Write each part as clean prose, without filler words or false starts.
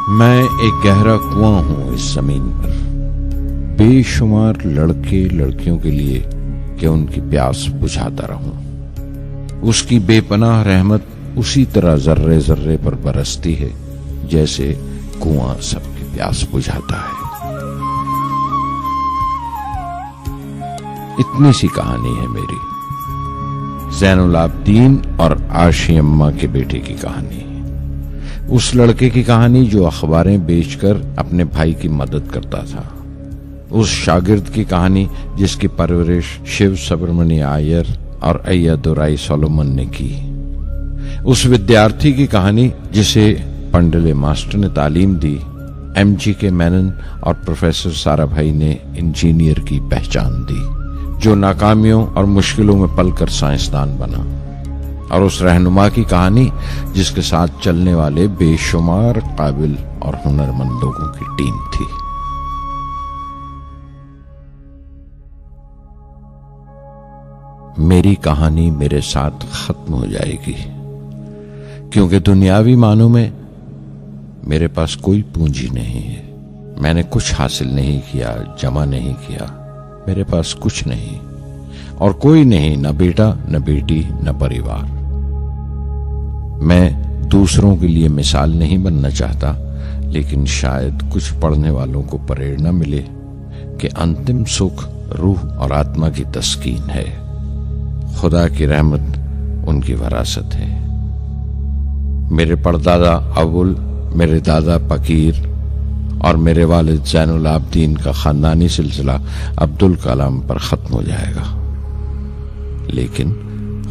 मैं एक गहरा कुआं हूं इस जमीन पर, बेशुमार लड़के लड़कियों के लिए कि उनकी प्यास बुझाता रहूं। उसकी बेपनाह रहमत उसी तरह जर्रे जर्रे पर बरसती है जैसे कुआं सबकी प्यास बुझाता है। इतनी सी कहानी है मेरी, ज़ैनुल आबदीन और आशी अम्मा के बेटे की कहानी। उस लड़के की कहानी जो अखबारें बेचकर अपने भाई की मदद करता था। उस शागिर्द की कहानी जिसकी परवरिश शिव सुब्रमण्य अय्यर और अय्यादुराई सोलोमन ने की। उस विद्यार्थी की कहानी जिसे पंडले मास्टर ने तालीम दी, MGK मेनन और प्रोफेसर साराभाई ने इंजीनियर की पहचान दी, जो नाकामियों और मुश्किलों में पलकर साइंसदान बना। और उस रहनुमा की कहानी जिसके साथ चलने वाले बेशुमार काबिल और हुनरमंद लोगों की टीम थी। मेरी कहानी मेरे साथ खत्म हो जाएगी, क्योंकि दुनियावी मानों में मेरे पास कोई पूंजी नहीं है। मैंने कुछ हासिल नहीं किया, जमा नहीं किया, मेरे पास कुछ नहीं और कोई नहीं, न बेटा न बेटी न परिवार। मैं दूसरों के लिए मिसाल नहीं बनना चाहता, लेकिन शायद कुछ पढ़ने वालों को प्रेरणा मिले कि अंतिम सुख रूह और आत्मा की तस्कीन है। खुदा की रहमत उनकी वरासत है। मेरे परदादा अव्वल, मेरे दादा फकीर और मेरे वालिद ज़ैनुल आबदीन का खानदानी सिलसिला अब्दुल कलाम पर खत्म हो जाएगा, लेकिन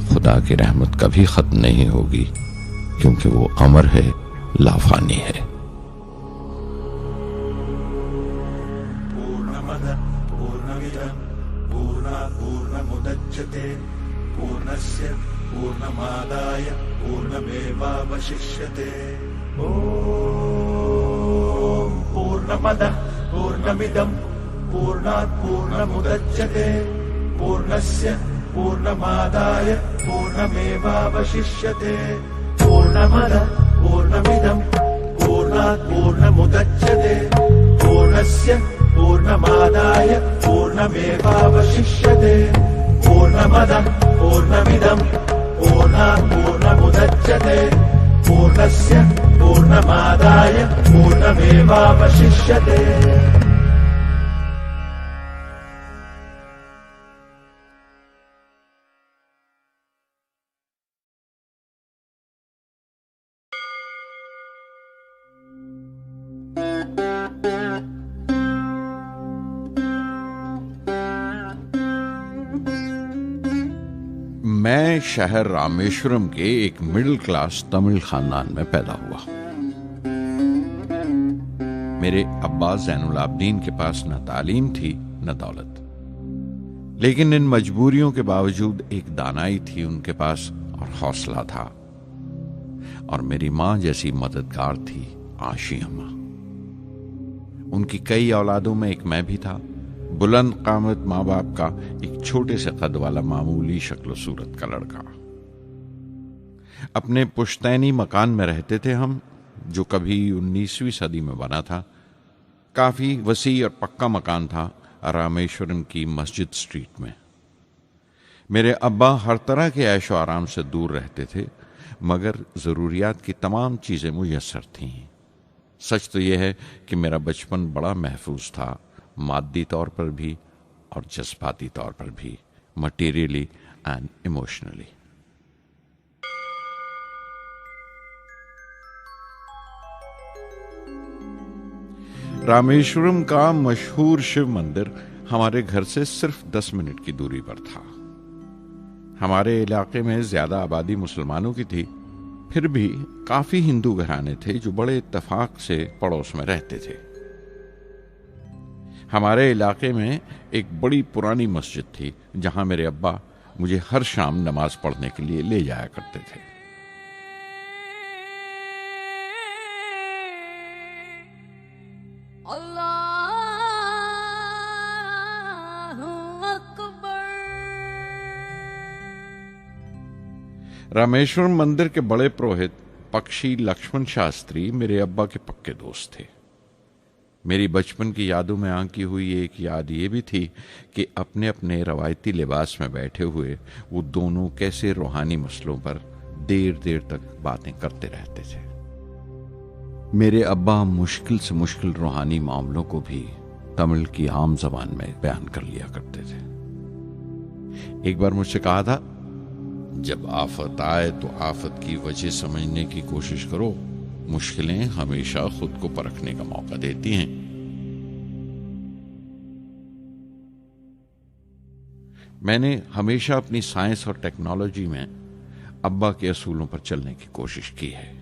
खुदा की रहमत कभी खत्म नहीं होगी, क्योंकि वो अमर है, लाफानी है। पूर्णमद पूर्णमिदं पूर्णात् पूर्णमुदच्यते पूर्णस्य पूर्णमादाय पूर्णमेवावशिष्यते। ॐ पूर्णमदः पूर्णमिदं पूर्णात् पूर्णमुदच्यते पूर्णस्य पूर्णमादाय पूर्णमेवावशिष्यते। पूर्णमदः पूर्णमिदं पूर्णात् पूर्णमुदच्यते पूर्णस्य पूर्णमादाय पूर्णमेवावशिष्यते। पूर्णमदः पूर्णमिदं पूर्णात् पूर्णमुदच्यते पूर्णस्य पूर्णमादाय पूर्णमेवावशिष्यते। मैं शहर रामेश्वरम के एक मिडिल क्लास तमिल खानदान में पैदा हुआ। मेरे अब्बा ज़ैनुल आबदीन के पास न तालीम थी न दौलत, लेकिन इन मजबूरियों के बावजूद एक दानाई थी उनके पास और हौसला था। और मेरी मां जैसी मददगार थी आशी अम्मा। उनकी कई औलादों में एक मैं भी था, बुलंद कामत माँ बाप का एक छोटे से कद वाला मामूली शक्ल सूरत का लड़का। अपने पुश्तैनी मकान में रहते थे हम, जो कभी 19वीं सदी में बना था। काफी वसी और पक्का मकान था रामेश्वरम की मस्जिद स्ट्रीट में। मेरे अब्बा हर तरह के ऐशो आराम से दूर रहते थे, मगर जरूरियात की तमाम चीजें मुयस्सर थीं। सच तो यह है कि मेरा बचपन बड़ा महफूज था, मादी तौर पर भी और जज्बाती तौर पर भी, मटेरियली एंड इमोशनली। रामेश्वरम का मशहूर शिव मंदिर हमारे घर से सिर्फ 10 मिनट की दूरी पर था। हमारे इलाके में ज्यादा आबादी मुसलमानों की थी, फिर भी काफी हिंदू घराने थे जो बड़े इत्तेफाक से पड़ोस में रहते थे। हमारे इलाके में एक बड़ी पुरानी मस्जिद थी, जहां मेरे अब्बा मुझे हर शाम नमाज पढ़ने के लिए ले जाया करते थे। रामेश्वरम मंदिर के बड़े पुरोहित पक्षी लक्ष्मण शास्त्री मेरे अब्बा के पक्के दोस्त थे। मेरी बचपन की यादों में आंकी हुई एक याद ये भी थी कि अपने अपने रवायती लिबास में बैठे हुए वो दोनों कैसे रूहानी मसलों पर देर देर तक बातें करते रहते थे। मेरे अब्बा मुश्किल से मुश्किल रूहानी मामलों को भी तमिल की आम जबान में बयान कर लिया करते थे। एक बार मुझसे कहा था, जब आफत आए तो आफत की वजह समझने की कोशिश करो, मुश्किलें हमेशा खुद को परखने का मौका देती हैं। मैंने हमेशा अपनी साइंस और टेक्नोलॉजी में अब्बा के असूलों पर चलने की कोशिश की है।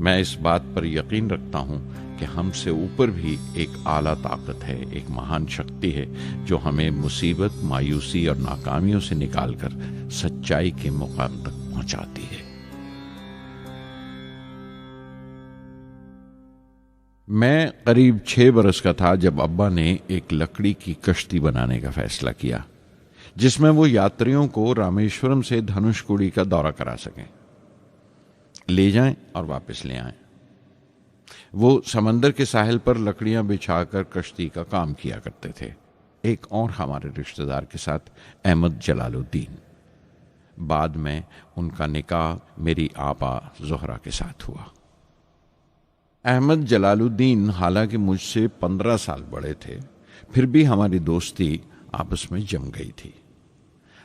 मैं इस बात पर यकीन रखता हूं कि हमसे ऊपर भी एक आला ताकत है, एक महान शक्ति है जो हमें मुसीबत, मायूसी और नाकामियों से निकालकर सच्चाई के मुकाम तक पहुंचाती है। मैं करीब 6 बरस का था जब अब्बा ने एक लकड़ी की कश्ती बनाने का फैसला किया, जिसमें वो यात्रियों को रामेश्वरम से धनुषकोडी का दौरा करा सकें, ले जाएं और वापस ले आएं। वो समंदर के साहिल पर लकड़ियां बिछाकर कश्ती का काम किया करते थे, एक और हमारे रिश्तेदार के साथ, अहमद जलालुद्दीन। बाद में उनका निकाह मेरी आपा जोहरा के साथ हुआ। अहमद जलालुद्दीन हालांकि मुझसे 15 साल बड़े थे, फिर भी हमारी दोस्ती आपस में जम गई थी।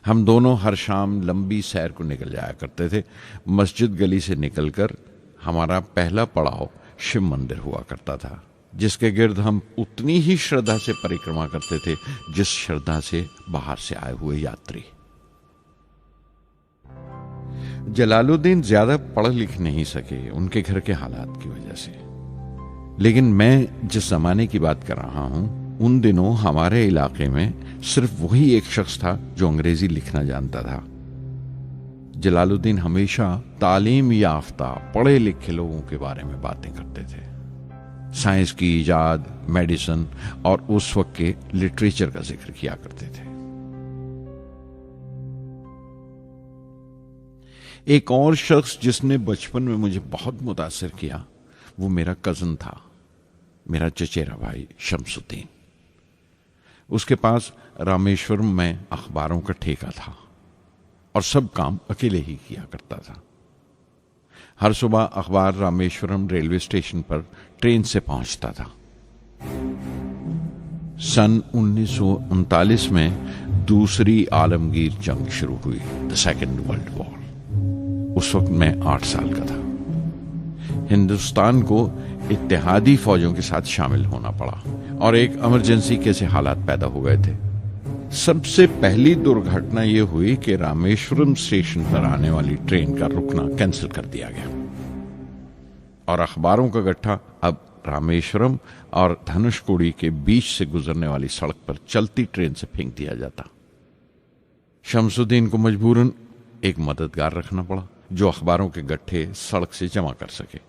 हम दोनों हर शाम लंबी सैर को निकल जाया करते थे। मस्जिद गली से निकलकर हमारा पहला पड़ाव शिव मंदिर हुआ करता था, जिसके गिर्द हम उतनी ही श्रद्धा से परिक्रमा करते थे जिस श्रद्धा से बाहर से आए हुए यात्री। जलालुद्दीन ज्यादा पढ़ लिख नहीं सके उनके घर के हालात की वजह से, लेकिन मैं जिस जमाने की बात कर रहा हूं, उन दिनों हमारे इलाके में सिर्फ वही एक शख्स था जो अंग्रेजी लिखना जानता था। जलालुद्दीन हमेशा तालीम याफ्ता पढ़े लिखे लोगों के बारे में बातें करते थे, साइंस की इजाद, मेडिसिन और उस वक्त के लिटरेचर का जिक्र किया करते थे। एक और शख्स जिसने बचपन में मुझे बहुत मुतासिर किया वो मेरा कजन था, मेरा चचेरा भाई शमसुद्दीन। उसके पास रामेश्वरम में अखबारों का ठेका था और सब काम अकेले ही किया करता था। हर सुबह अखबार रामेश्वरम रेलवे स्टेशन पर ट्रेन से पहुंचता था। सन 1939 में दूसरी आलमगीर जंग शुरू हुई, द सेकेंड वर्ल्ड वॉर। उस वक्त मैं 8 साल का था। हिंदुस्तान को इत्तेहादी फौजों के साथ शामिल होना पड़ा और एक इमरजेंसी के हालात पैदा हो गए थे। सबसे पहली दुर्घटना यह हुई कि रामेश्वरम स्टेशन पर आने वाली ट्रेन का रुकना कैंसिल कर दिया गया और अखबारों का गट्ठा अब रामेश्वरम और धनुषकोडी के बीच से गुजरने वाली सड़क पर चलती ट्रेन से फेंक दिया जाता। शमसुद्दीन को मजबूरन एक मददगार रखना पड़ा जो अखबारों के गट्ठे सड़क से जमा कर सके।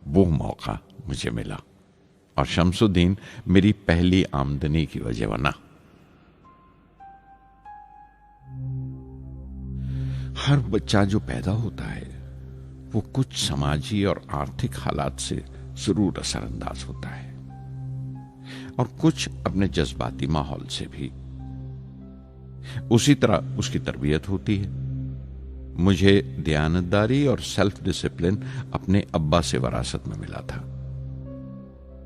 वो मौका मुझे मिला और शमसुद्दीन मेरी पहली आमदनी की वजह बना। हर बच्चा जो पैदा होता है वो कुछ समाजी और आर्थिक हालात से जरूर असरअंदाज होता है और कुछ अपने जज्बाती माहौल से भी। उसी तरह उसकी तरबियत होती है। मुझे दयानतदारी और सेल्फ डिसिप्लिन अपने अब्बा से विरासत में मिला था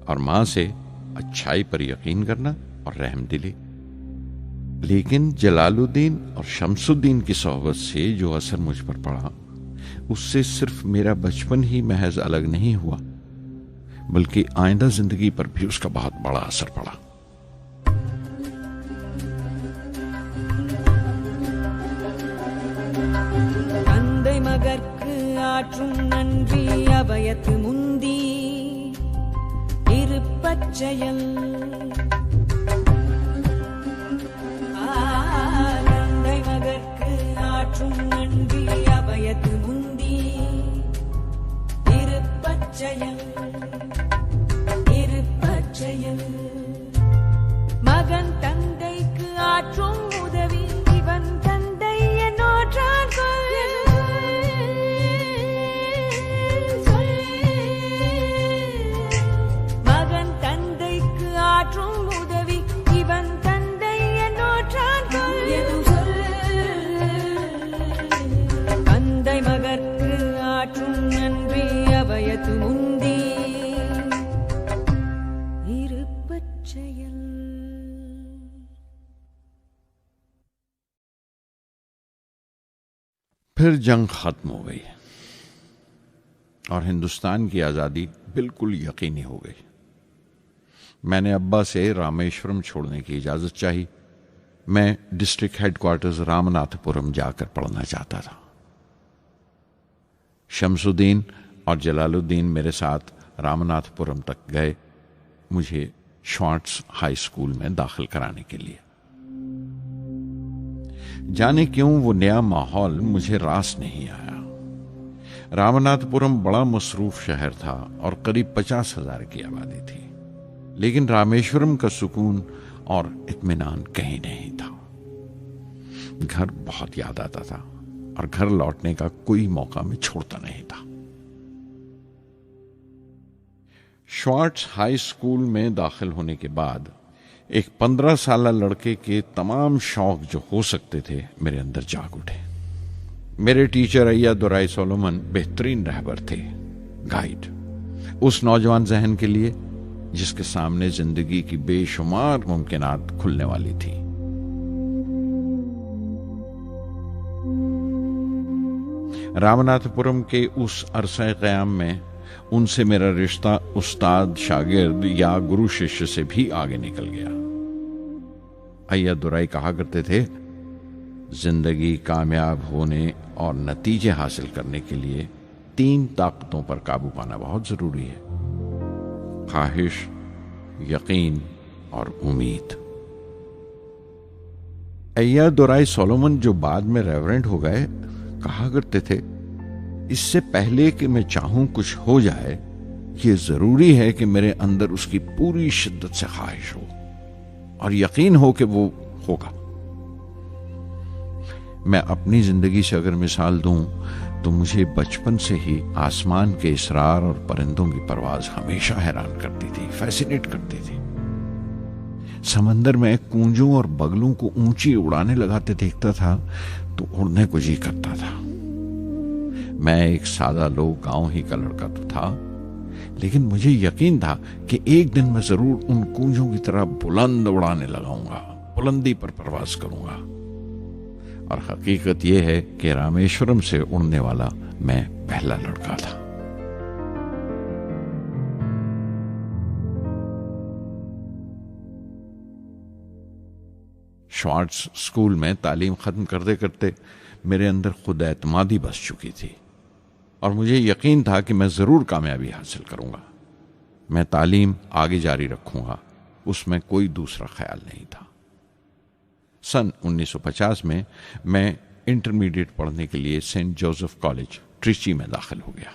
और मां से अच्छाई पर यकीन करना और रहमदिली। लेकिन जलालुद्दीन और शमसुद्दीन की सोहबत से जो असर मुझ पर पड़ा, उससे सिर्फ मेरा बचपन ही महज अलग नहीं हुआ, बल्कि आइंदा जिंदगी पर भी उसका बहुत बड़ा असर पड़ा। தந்தை மகற்கு ஆற்றும் நன்றி அபயத்து முந்தி இருப்பச்செயல். தந்தை மகற்கு ஆற்றும் நன்றி அபயத்து முந்தி இருப்பச்செயல். இருப்பச்செயல் மகன் தந்தைக்கு ஆற்றும் உதவி இவன் தந்தை என்னோற்றான் கொல். फिर जंग खत्म हो गई और हिंदुस्तान की आज़ादी बिल्कुल यकीनी हो गई। मैंने अब्बा से रामेश्वरम छोड़ने की इजाज़त चाही। मैं डिस्ट्रिक्ट हेडक्वार्टर्स रामनाथपुरम जाकर पढ़ना चाहता था। शमसुद्दीन और जलालुद्दीन मेरे साथ रामनाथपुरम तक गए मुझे श्वार्ट्ज हाई स्कूल में दाखिल कराने के लिए। जाने क्यों वो नया माहौल मुझे रास नहीं आया। रामनाथपुरम बड़ा मसरूफ शहर था और करीब 50,000 की आबादी थी, लेकिन रामेश्वरम का सुकून और इत्मीनान कहीं नहीं था। घर बहुत याद आता था और घर लौटने का कोई मौका मैं छोड़ता नहीं था। श्वार्ट्ज हाई स्कूल में दाखिल होने के बाद एक 15 साल लड़के के तमाम शौक जो हो सकते थे मेरे अंदर जाग उठे। मेरे टीचर अय्यादुराई सोलोमन बेहतरीन रहबर थे, गाइड, उस नौजवान जहन के लिए जिसके सामने जिंदगी की बेशुमार मुमकिनात खुलने वाली थी। रामनाथपुरम के उस अरसे क़याम में उनसे मेरा रिश्ता उस्ताद शागिर्द या गुरु शिष्य से भी आगे निकल गया। अय्यादुराई कहा करते थे, जिंदगी कामयाब होने और नतीजे हासिल करने के लिए 3 ताकतों पर काबू पाना बहुत जरूरी है: ख्वाहिश, यकीन और उम्मीद। अय्यादुराई सोलोमन, जो बाद में रेवरेंड हो गए, कहा करते थे, इससे पहले कि मैं चाहूं कुछ हो जाए, ये जरूरी है कि मेरे अंदर उसकी पूरी शिद्दत से ख्वाहिश हो और यकीन हो कि वो होगा। मैं अपनी जिंदगी से अगर मिसाल दूं तो मुझे बचपन से ही आसमान के इसरार और परिंदों की परवाज हमेशा हैरान करती थी, फैसिनेट करती थी। समंदर में कूंजों और बगलों को ऊंची उड़ाने लगाते देखता था तो उड़ने को जी करता था। मैं एक सादा लोग गांव ही का लड़का तो था, लेकिन मुझे यकीन था कि एक दिन मैं जरूर उन कूंजों की तरह बुलंद उड़ाने लगाऊंगा, बुलंदी पर प्रवास करूंगा। और हकीकत यह है कि रामेश्वरम से उड़ने वाला मैं पहला लड़का था। श्वार्ट्ज स्कूल में तालीम खत्म करते करते मेरे अंदर खुद एतमादी बस चुकी थी और मुझे यकीन था कि मैं जरूर कामयाबी हासिल करूंगा। मैं तालीम आगे जारी रखूंगा, उसमें कोई दूसरा ख्याल नहीं था। सन 1950 में मैं इंटरमीडिएट पढ़ने के लिए सेंट जोसेफ कॉलेज ट्रिची में दाखिल हो गया।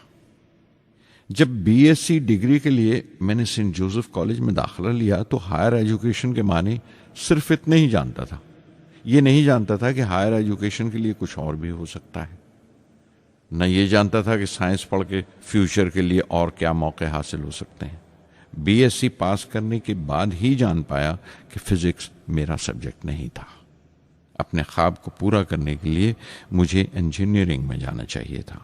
जब बीएससी डिग्री के लिए मैंने सेंट जोसेफ कॉलेज में दाखिला लिया तो हायर एजुकेशन के माने सिर्फ इतने ही जानता था। ये नहीं जानता था कि हायर एजुकेशन के लिए कुछ और भी हो सकता है। न ये जानता था कि साइंस पढ़ के फ्यूचर के लिए और क्या मौके हासिल हो सकते हैं। बीएससी पास करने के बाद ही जान पाया कि फिजिक्स मेरा सब्जेक्ट नहीं था। अपने ख्वाब को पूरा करने के लिए मुझे इंजीनियरिंग में जाना चाहिए था।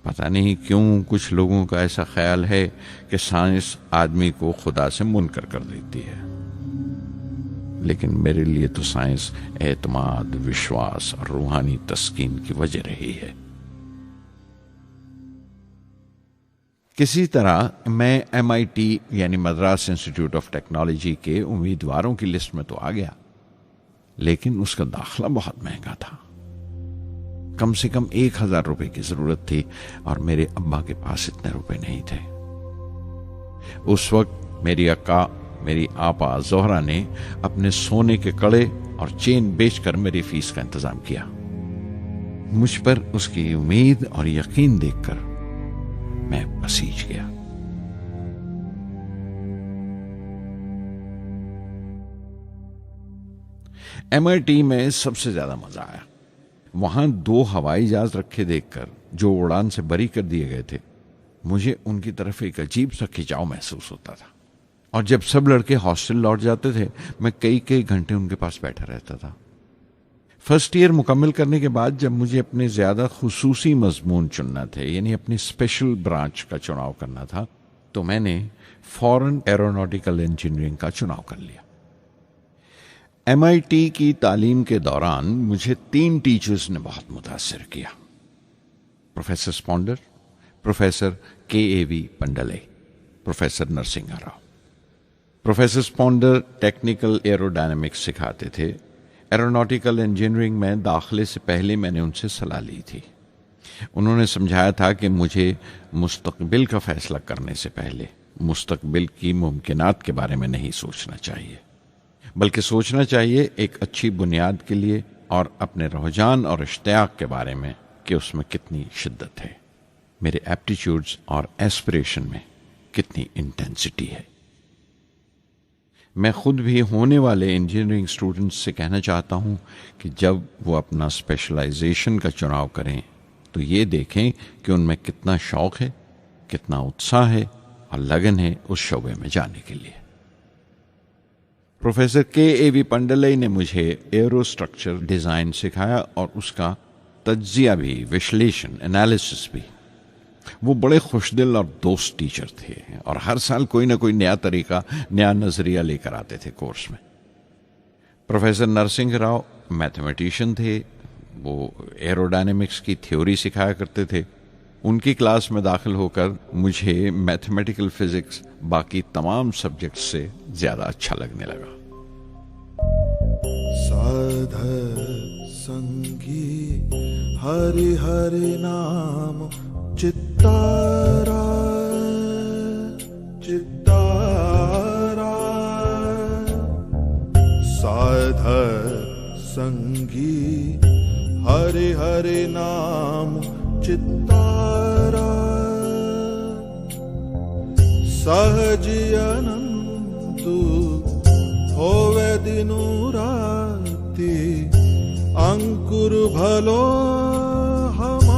पता नहीं क्यों कुछ लोगों का ऐसा ख्याल है कि साइंस आदमी को खुदा से मुनकर कर देती है, लेकिन मेरे लिए तो साइंस एतमाद, विश्वास और रूहानी तस्कीन की वजह रही है। किसी तरह मैं MIT यानी मद्रास इंस्टीट्यूट ऑफ टेक्नोलॉजी के उम्मीदवारों की लिस्ट में तो आ गया, लेकिन उसका दाखला बहुत महंगा था। कम से कम 1,000 रुपए की जरूरत थी और मेरे अब्बा के पास इतने रुपए नहीं थे। उस वक्त मेरी अक्का, मेरी आपा जोहरा ने अपने सोने के कड़े और चेन बेचकर मेरी फीस का इंतजाम किया। मुझ पर उसकी उम्मीद और यकीन देखकर मैं पसीज गया। MIT में सबसे ज्यादा मजा आया। वहां 2 हवाई जहाज रखे देखकर जो उड़ान से बरी कर दिए गए थे, मुझे उनकी तरफ एक अजीब सा खिंचाव महसूस होता था। और जब सब लड़के हॉस्टल लौट जाते थे, मैं कई कई घंटे उनके पास बैठा रहता था। फर्स्ट ईयर मुकम्मल करने के बाद जब मुझे अपने ज्यादा खुसूसी मजमून चुनना थे, यानी अपनी स्पेशल ब्रांच का चुनाव करना था, तो मैंने फॉरेन एरोनॉटिकल इंजीनियरिंग का चुनाव कर लिया। MIT की तालीम के दौरान मुझे 3 टीचर्स ने बहुत मुतासिर किया। Professor Sponder, professor KAV Pandalai, professor Narasimha Rao. Professor Sponder technical aerodynamics सिखाते थे। एरोनॉटिकल इंजीनियरिंग में दाखिले से पहले मैंने उनसे सलाह ली थी। उन्होंने समझाया था कि मुझे मुस्तकबिल का फैसला करने से पहले मुस्तकबिल की मुमकिनात के बारे में नहीं सोचना चाहिए, बल्कि सोचना चाहिए एक अच्छी बुनियाद के लिए और अपने रुझान और इश्तियाक के बारे में कि उसमें कितनी शिद्दत है, मेरे एप्टीट्यूड्स और एस्पिरेशन में कितनी इंटेंसिटी है। मैं खुद भी होने वाले इंजीनियरिंग स्टूडेंट्स से कहना चाहता हूं कि जब वो अपना स्पेशलाइजेशन का चुनाव करें तो ये देखें कि उनमें कितना शौक है, कितना उत्साह है और लगन है उस शोबे में जाने के लिए। प्रोफेसर KAV पंडले ने मुझे एरोस्ट्रक्चर डिज़ाइन सिखाया और उसका तज्जिया भी, विश्लेषण, एनालिसिस भी। वो बड़े खुशदिल और दोस्त टीचर थे और हर साल कोई ना कोई नया तरीका, नया नजरिया लेकर आते थे कोर्स में। प्रोफेसर नरसिंह राव मैथमेटिशियन थे। वो एरोडायनेमिक्स की थ्योरी सिखाया करते थे। उनकी क्लास में दाखिल होकर मुझे मैथमेटिकल फिजिक्स बाकी तमाम सब्जेक्ट से ज्यादा अच्छा लगने लगा। साध संगी हरि हरि नाम चित्तारा चित्तारा, साध संगी हरि हरि नाम चित्तारा, सहज अनंतु होवे दिनु राति, अंकुर भलो हमारा,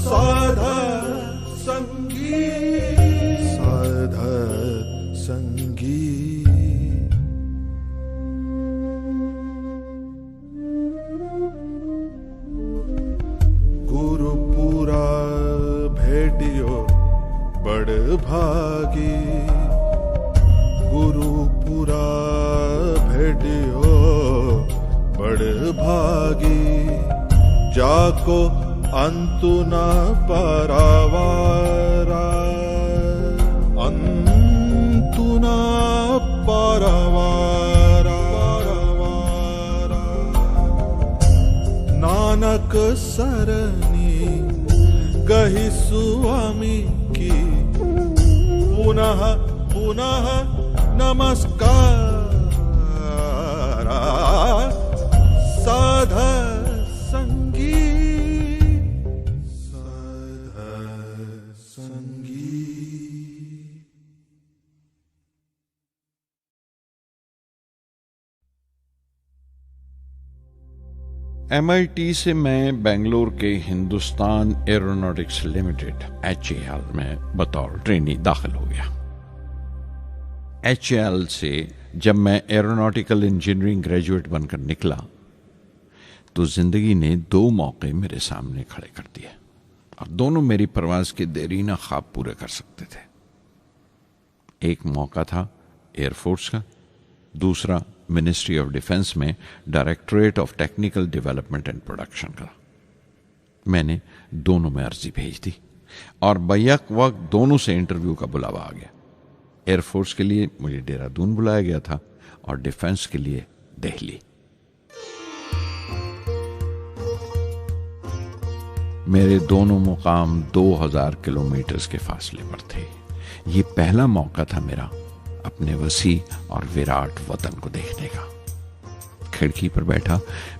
साध संगी साध संगी। गुरुपुरा भेटियो बड़ भागी, गुरुपुरा भेटियो बड़ भागी, जाको अंतु न परवारा, अंतु न परवारा, नानक सरनी गही स्वामी की, पुनः पुनः नमस्कार, साध संगी साध संगी। MIT से मैं बेंगलोर के हिंदुस्तान एरोनॉटिक्स लिमिटेड HAL में बतौर ट्रेनी दाखिल हो गया। HAL से जब मैं एरोनॉटिकल इंजीनियरिंग ग्रेजुएट बनकर निकला तो जिंदगी ने 2 मौके मेरे सामने खड़े कर दिए और दोनों मेरी परवाज के देरीना ख्वाब पूरे कर सकते थे। एक मौका था एयरफोर्स का, दूसरा मिनिस्ट्री ऑफ डिफेंस में directorate of technical development and production का। मैंने दोनों में अर्जी भेज दी और बैक वक्त दोनों से इंटरव्यू का बुलावा आ गया। एयरफोर्स के लिए मुझे देहरादून बुलाया गया था और डिफेंस के लिए दिल्ली। मेरे दोनों मुकाम 2000 किलोमीटर के फासले पर थे। ये पहला मौका था मेरा अपने वसी और विराट वतन को देखने का। खिड़की पर बैठा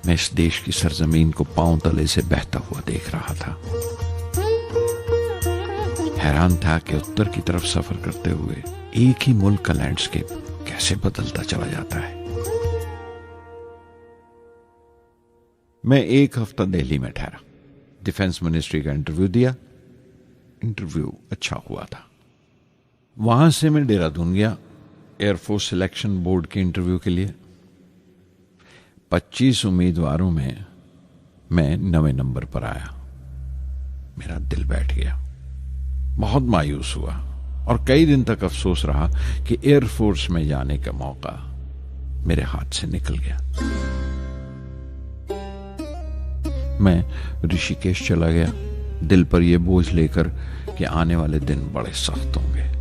मैं इस देश की सरजमीन को पांव तले से बहता हुआ देख रहा था। हैरान था कि उत्तर की तरफ सफर करते हुए एक ही मुल्क का लैंडस्केप कैसे बदलता चला जाता है। मैं 1 हफ्ता दिल्ली में ठहरा, डिफेंस मिनिस्ट्री का इंटरव्यू दिया। इंटरव्यू अच्छा हुआ था। वहां से मैं देहरादून गया एयरफोर्स सिलेक्शन बोर्ड के इंटरव्यू के लिए। 25 उम्मीदवारों में मैं 9वें नंबर पर आया। मेरा दिल बैठ गया, बहुत मायूस हुआ और कई दिन तक अफसोस रहा कि एयरफोर्स में जाने का मौका मेरे हाथ से निकल गया। मैं ऋषिकेश चला गया, दिल पर यह बोझ लेकर कि आने वाले दिन बड़े सख्त होंगे।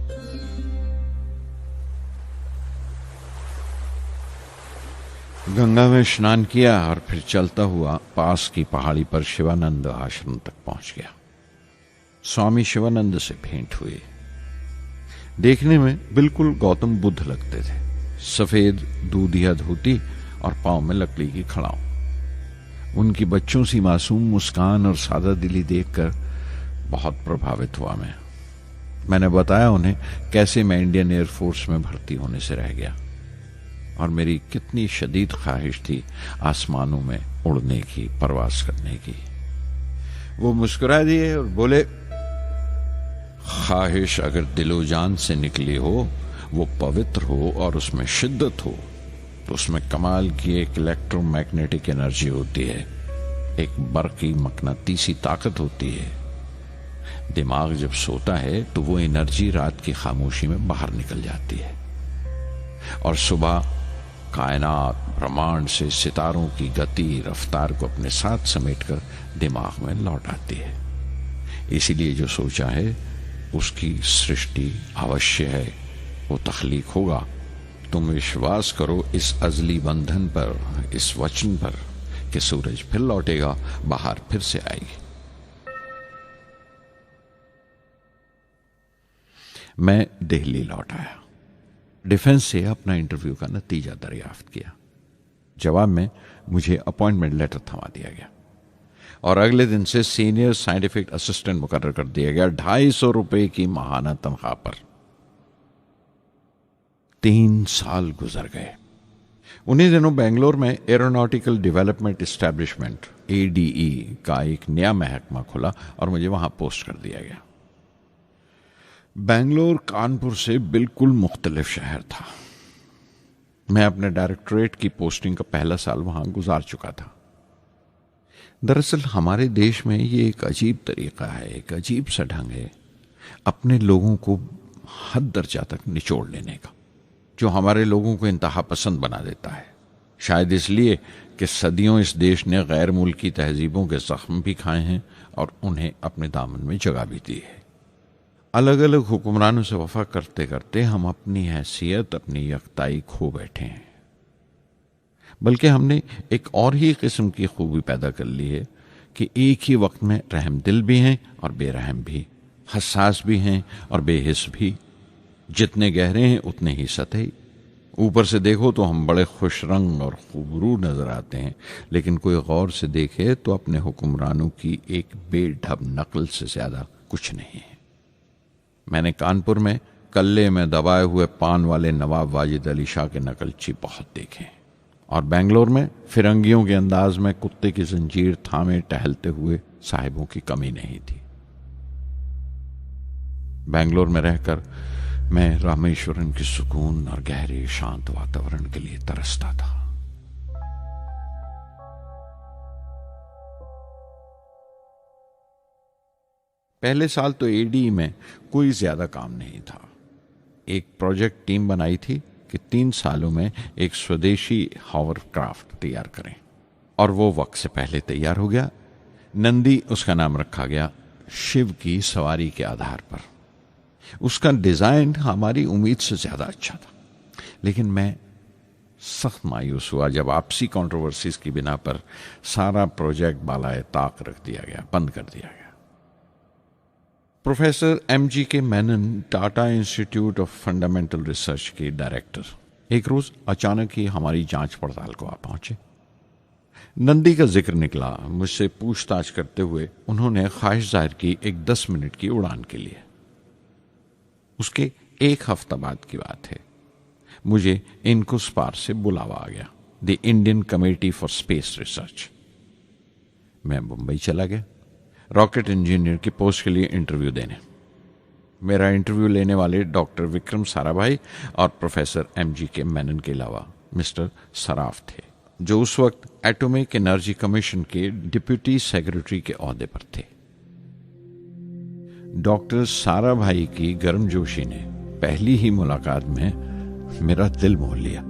गंगा में स्नान किया और फिर चलता हुआ पास की पहाड़ी पर शिवानंद आश्रम तक पहुंच गया। स्वामी शिवानंद से भेंट हुई। देखने में बिल्कुल गौतम बुद्ध लगते थे, सफेद दूधिया धोती और पांव में लकड़ी की खड़ाऊ। उनकी बच्चों सी मासूम मुस्कान और सादा दिली देखकर बहुत प्रभावित हुआ मैंने बताया उन्हें कैसे मैं इंडियन एयरफोर्स में भर्ती होने से रह गया और मेरी कितनी शदीद ख्वाहिश थी आसमानों में उड़ने की, परवास करने की। वो मुस्कुरा दिए और बोले, ख्वाहिश अगर दिलो जान से निकली हो, वो पवित्र हो और उसमें शिद्दत हो, तो उसमें कमाल की एक इलेक्ट्रोमैग्नेटिक एनर्जी होती है, एक बरकी मकनातीसी ताकत होती है। दिमाग जब सोता है तो वो एनर्जी रात की खामोशी में बाहर निकल जाती है और सुबह कायनात ब्रह्मांड से सितारों की गति रफ्तार को अपने साथ समेटकर दिमाग में लौट आती है। इसीलिए जो सोचा है उसकी सृष्टि अवश्य है, वो तख्लीक होगा। तुम विश्वास करो इस अजली बंधन पर, इस वचन पर कि सूरज फिर लौटेगा, बाहर फिर से आएगी। मैं दिल्ली लौट आया, डिफेंस से अपना इंटरव्यू का नतीजा दरियाफ्त किया। जवाब में मुझे अपॉइंटमेंट लेटर थमा दिया गया और अगले दिन से सीनियर साइंटिफिक असिस्टेंट मुकर्रर कर दिया गया, 250 रुपए की माहाना तनख्वाह पर। 3 साल गुजर गए। उन्हीं दिनों बेंगलोर में एरोनॉटिकल डेवलपमेंट एस्टेब्लिशमेंट ADE का एक नया महकमा खुला और मुझे वहां पोस्ट कर दिया गया। बेंगलोर कानपुर से बिल्कुल मुख्तलिफ शहर था। मैं अपने डायरेक्टरेट की पोस्टिंग का पहला साल वहां गुजार चुका था। दरअसल हमारे देश में ये एक अजीब तरीका है, एक अजीब सा ढंग है अपने लोगों को हद दर्जा तक निचोड़ लेने का, जो हमारे लोगों को इंतहा पसंद बना देता है। शायद इसलिए कि सदियों इस देश ने गैर मुल्की तहजीबों के जख्म भी खाए हैं और उन्हें अपने दामन में जगह भी दी है। अलग अलग हुक्मरानों से वफा करते करते हम अपनी हैसियत, अपनी यकताई खो बैठे हैं। बल्कि हमने एक और ही किस्म की खूबी पैदा कर ली है कि एक ही वक्त में रहम दिल भी हैं और बेरहम भी, हसास भी हैं और बेहिस भी। जितने गहरे हैं उतने ही सतही। ऊपर से देखो तो हम बड़े खुश रंग और खूबरू नजर आते हैं, लेकिन कोई गौर से देखे तो अपने हुक्मरानों की एक बेढब नकल से ज्यादा कुछ नहीं है। मैंने कानपुर में कल्ले में दबाए हुए पान वाले नवाब वाजिद अली शाह के नकलची बहुत देखे और बेंगलोर में फिरंगियों के अंदाज में कुत्ते की जंजीर थामे टहलते हुए साहिबों की कमी नहीं थी। बेंगलोर में रहकर मैं रामेश्वरम की सुकून और गहरे शांत वातावरण के लिए तरसता था। पहले साल तो ADE में कोई ज्यादा काम नहीं था। एक प्रोजेक्ट टीम बनाई थी कि 3 सालों में एक स्वदेशी हॉवरक्राफ्ट तैयार करें और वो वक्त से पहले तैयार हो गया। नंदी उसका नाम रखा गया, शिव की सवारी के आधार पर। उसका डिजाइन हमारी उम्मीद से ज्यादा अच्छा था, लेकिन मैं सख्त मायूस हुआ जब आपसी कंट्रोवर्सीज की बिना पर सारा प्रोजेक्ट बालाए ताक रख दिया गया, बंद कर दिया गया। Professor MGK Menon, Tata institute of fundamental research के डायरेक्टर, एक रोज अचानक ही हमारी जांच पड़ताल को आ पहुंचे। नंदी का जिक्र निकला। मुझसे पूछताछ करते हुए उन्होंने ख्वाहिश जाहिर की एक 10 मिनट की उड़ान के लिए। उसके 1 हफ्ता बाद की बात है, मुझे इनकुस्पार से बुलावा आ गया, the Indian committee for space research. मैं मुंबई चला गया रॉकेट इंजीनियर की पोस्ट के लिए इंटरव्यू देने। मेरा इंटरव्यू लेने वाले डॉक्टर विक्रम साराभाई और प्रोफेसर MGK मेनन के अलावा मिस्टर सराफ थे, जो उस वक्त एटॉमिक एनर्जी कमीशन के डिप्यूटी सेक्रेटरी के ओहदे पर थे। डॉक्टर साराभाई की गर्मजोशी ने पहली ही मुलाकात में मेरा दिल मोह लिया।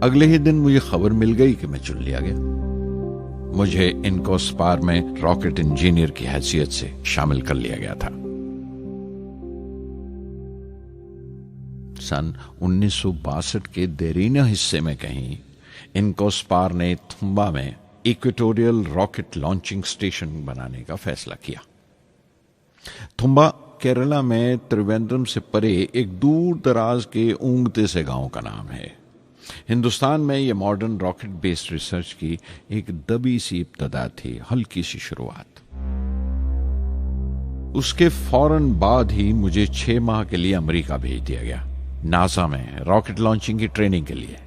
अगले ही दिन मुझे खबर मिल गई कि मैं चुन लिया गया। मुझे इनकोस्पार में रॉकेट इंजीनियर की हैसियत से शामिल कर लिया गया था। सन 1962 के देरीना हिस्से में कहीं इनकोस्पार ने थुम्बा में इक्वेटोरियल रॉकेट लॉन्चिंग स्टेशन बनाने का फैसला किया। थुम्बा केरला में त्रिवेंद्रम से परे एक दूर दराज के ऊंगते से गांव का नाम है। हिंदुस्तान में यह मॉडर्न रॉकेट बेस्ड रिसर्च की एक दबी सी इब्तदा थी, हल्की सी शुरुआत। उसके फौरन बाद ही मुझे 6 माह के लिए अमेरिका भेज दिया गया, नासा में रॉकेट लॉन्चिंग की ट्रेनिंग के लिए।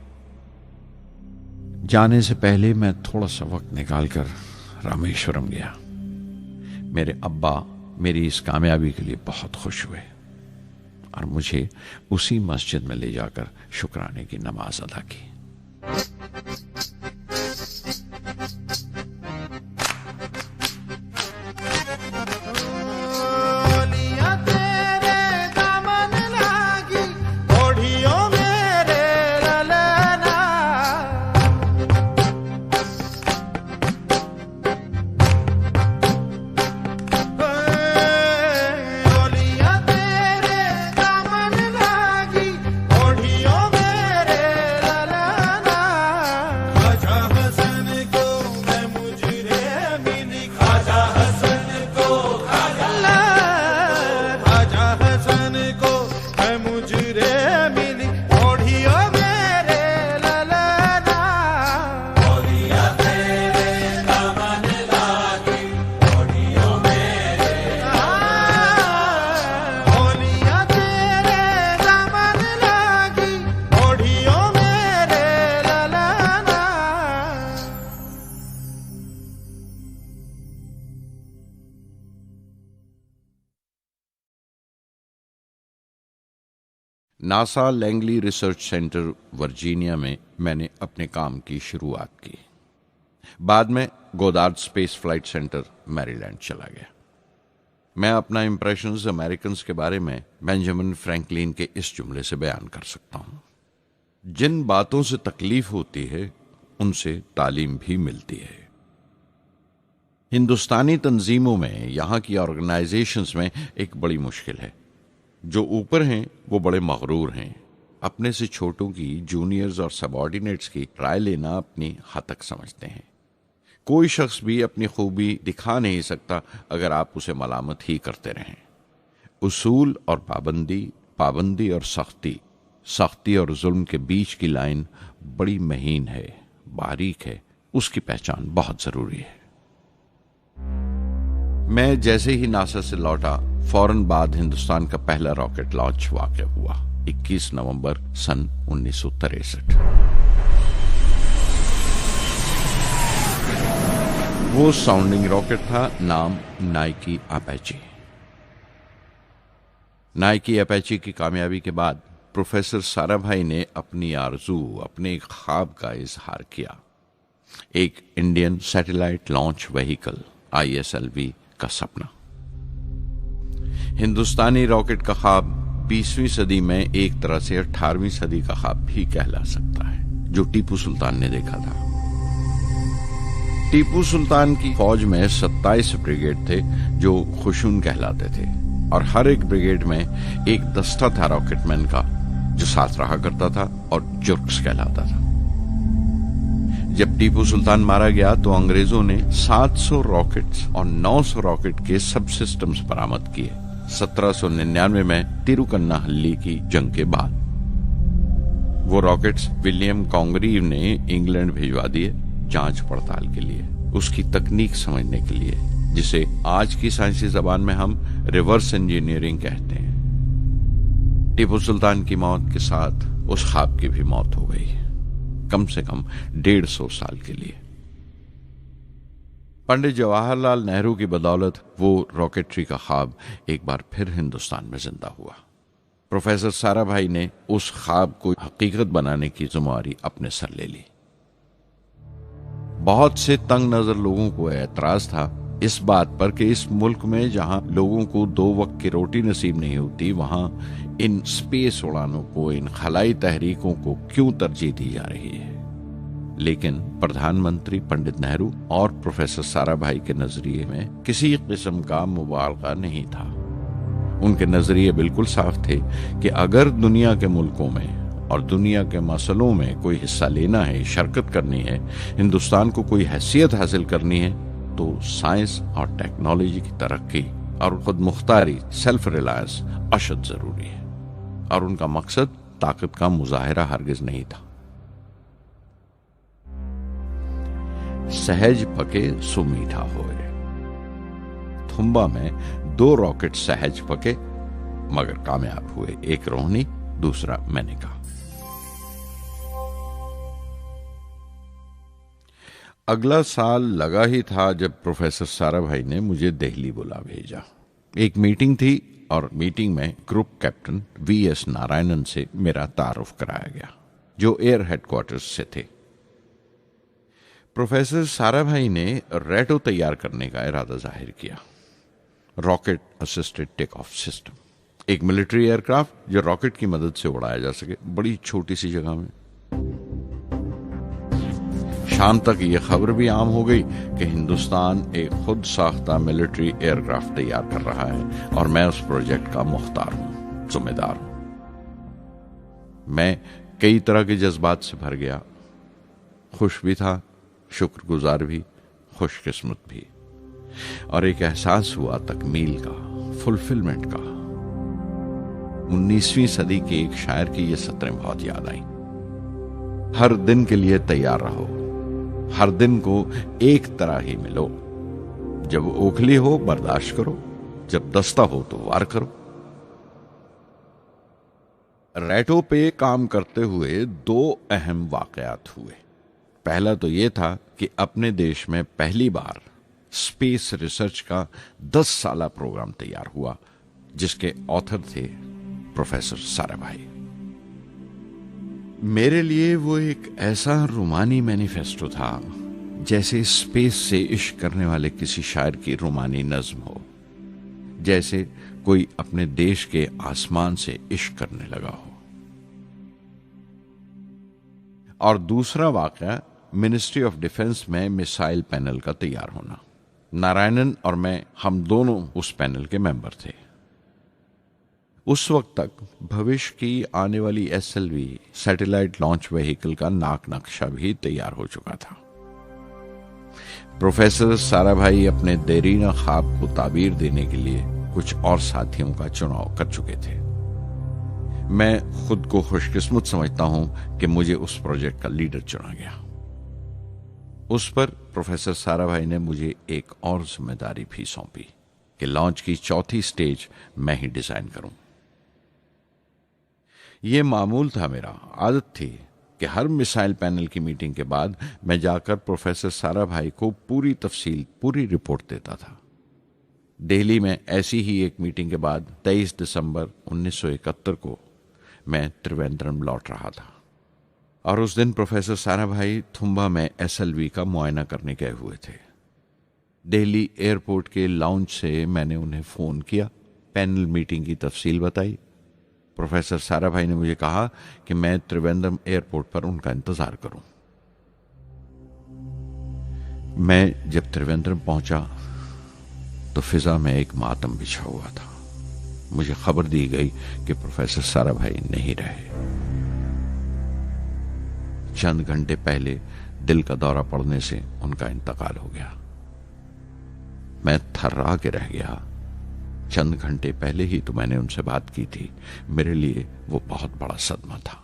जाने से पहले मैं थोड़ा सा वक्त निकालकर रामेश्वरम गया। मेरे अब्बा मेरी इस कामयाबी के लिए बहुत खुश हुए और मुझे उसी मस्जिद में ले जाकर शुक्राने की नमाज अदा की। NASA Langley research centre Virginia में मैंने अपने काम की शुरुआत की। बाद में Goddard space flight centre Maryland चला गया। मैं अपना इंप्रेशंस अमेरिकन्स के बारे में बेंजामिन फ्रैंकलिन के इस जुमले से बयान कर सकता हूं, जिन बातों से तकलीफ होती है उनसे तालीम भी मिलती है। हिंदुस्तानी तंजीमों में, यहां की ऑर्गेनाइजेशंस में एक बड़ी मुश्किल है। जो ऊपर हैं वो बड़े मगरूर हैं, अपने से छोटों की, जूनियर्स और सबऑर्डिनेट्स की राय लेना अपनी हतक समझते हैं। कोई शख्स भी अपनी खूबी दिखा नहीं सकता अगर आप उसे मलामत ही करते रहें। उसूल और पाबंदी, पाबंदी और सख्ती, सख्ती और जुल्म के बीच की लाइन बड़ी महीन है, बारीक है, उसकी पहचान बहुत जरूरी है। मैं जैसे ही नासा से लौटा, फौरन बाद हिंदुस्तान का पहला रॉकेट लॉन्च वाक़या हुआ, 21 नवंबर सन 1963। वो साउंडिंग रॉकेट था, नाम नाइकी अपैची। नाइकी अपैची की कामयाबी के बाद प्रोफेसर साराभाई ने अपनी आरजू, अपने ख्वाब का इजहार किया, एक Indian satellite launch vehicle ISLV का सपना। हिंदुस्तानी रॉकेट का ख्वाब 20वीं सदी में एक तरह से 18वीं सदी का ख्वाब भी कहला सकता है, जो टीपू सुल्तान ने देखा था। टीपू सुल्तान की फौज में 27 ब्रिगेड थे जो खुशून कहलाते थे, और हर एक ब्रिगेड में एक दस्ता था रॉकेटमैन का जो साथ रहा करता था और जुर्क्स कहलाता था। जब टीपू सुल्तान मारा गया तो अंग्रेजों ने 700 रॉकेट्स और 900 रॉकेट के सब सिस्टम्स बरामद किए 1799 में तिरुकन्नाहल्ली की जंग के बाद। वो रॉकेट्स विलियम कॉन्गरीव ने इंग्लैंड भिजवा दिए जांच पड़ताल के लिए, उसकी तकनीक समझने के लिए, जिसे आज की साइंसी जबान में हम रिवर्स इंजीनियरिंग कहते हैं। टीपू सुल्तान की मौत के साथ उस ख्वाब की भी मौत हो गई, कम से कम 150 साल के लिए। पंडित जवाहरलाल नेहरू की बदौलत वो रॉकेटरी का ख्वाब एक बार फिर हिंदुस्तान में जिंदा हुआ। प्रोफेसर साराभाई ने उस ख्वाब को हकीकत बनाने की जिम्मेदारी अपने सर ले ली। बहुत से तंग नजर लोगों को एतराज था इस बात पर कि इस मुल्क में जहां लोगों को 2 वक्त की रोटी नसीब नहीं होती, वहां इन स्पेस उड़ानों को, इन खलाई तहरीकों को क्यों तरजीह दी जा रही है। लेकिन प्रधानमंत्री पंडित नेहरू और प्रोफेसर साराभाई के नजरिए में किसी किस्म का मुबालगा नहीं था। उनके नजरिए बिल्कुल साफ थे कि अगर दुनिया के मुल्कों में और दुनिया के मसलों में कोई हिस्सा लेना है, शिरकत करनी है, हिंदुस्तान को कोई हैसियत हासिल करनी है, तो साइंस और टेक्नोलॉजी की तरक्की और खुद मुख्तारी, सेल्फ रिलायंस अशद जरूरी है। और उनका मकसद ताकत का मुजाहिरा हरगिज नहीं था। सहज पके सुमीठा होए। थुम्बा में 2 रॉकेट सहज पके मगर कामयाब हुए, एक रोहिणी, दूसरा मेनका। अगला साल लगा ही था जब प्रोफेसर साराभाई ने मुझे दिल्ली बुला भेजा। एक मीटिंग थी और मीटिंग में ग्रुप कैप्टन वीएस नारायणन से मेरा तारुफ कराया गया, जो एयर हेडक्वार्टर्स से थे। प्रोफेसर साराभाई ने रेटो तैयार करने का इरादा जाहिर किया, rocket assisted take off system, एक मिलिट्री एयरक्राफ्ट जो रॉकेट की मदद से उड़ाया जा सके बड़ी छोटी सी जगह में। शाम तक यह खबर भी आम हो गई कि हिंदुस्तान एक खुद साख्ता मिलिट्री एयरक्राफ्ट तैयार कर रहा है और मैं उस प्रोजेक्ट का मुख्तार हूं, जिम्मेदार हूं। मैं कई तरह के जज्बात से भर गया, खुश भी था, शुक्रगुजार भी, खुशकिस्मत भी, और एक एहसास हुआ तकमील का, फुलफिलमेंट का। 19वीं सदी के एक शायर की ये सतरें बहुत याद आई। हर दिन के लिए तैयार रहो, हर दिन को एक तरह ही मिलो, जब ओखली हो बर्दाश्त करो, जब दस्ता हो तो वार करो। रेटो पे काम करते हुए 2 अहम वाकयात हुए। पहला तो यह था कि अपने देश में पहली बार स्पेस रिसर्च का 10 साला प्रोग्राम तैयार हुआ, जिसके ऑथर थे प्रोफेसर साराभाई। मेरे लिए वो एक ऐसा रूमानी मैनिफेस्टो था जैसे स्पेस से इश्क करने वाले किसी शायर की रूमानी नज्म हो, जैसे कोई अपने देश के आसमान से इश्क करने लगा हो। और दूसरा वाकया मिनिस्ट्री ऑफ डिफेंस में मिसाइल पैनल का तैयार होना। नारायणन और मैं, हम दोनों उस पैनल के मेंबर थे। उस वक्त तक भविष्य की आने वाली SLV सैटेलाइट लॉन्च व्हीकल का नाक नक्शा भी तैयार हो चुका था। प्रोफेसर साराभाई अपने देरीना ख्वाब को ताबीर देने के लिए कुछ और साथियों का चुनाव कर चुके थे। मैं खुद को खुशकिस्मत समझता हूं कि मुझे उस प्रोजेक्ट का लीडर चुना गया। उस पर प्रोफेसर साराभाई ने मुझे एक और जिम्मेदारी भी सौंपी कि लॉन्च की 4थी स्टेज मैं ही डिजाइन करूं। यह मामूल था, मेरा आदत थी कि हर मिसाइल पैनल की मीटिंग के बाद मैं जाकर प्रोफेसर साराभाई को पूरी तफसील, पूरी रिपोर्ट देता था। दिल्ली में ऐसी ही एक मीटिंग के बाद 23 दिसंबर 1971 को मैं त्रिवेंद्रम लौट रहा था और उस दिन प्रोफेसर साराभाई थुम्बा में SLV का मुआयना करने गए हुए थे। दिल्ली एयरपोर्ट के लाउंज से मैंने उन्हें फोन किया, पैनल मीटिंग की तफसील बताई। प्रोफेसर साराभाई ने मुझे कहा कि मैं त्रिवेंद्रम एयरपोर्ट पर उनका इंतजार करूं। मैं जब त्रिवेंद्रम पहुंचा तो फिजा में एक मातम बिछा हुआ था। मुझे खबर दी गई कि प्रोफेसर साराभाई नहीं रहे। चंद घंटे पहले दिल का दौरा पड़ने से उनका इंतकाल हो गया। मैं थर्रा के रह गया। चंद घंटे पहले ही तो मैंने उनसे बात की थी। मेरे लिए वो बहुत बड़ा सदमा था।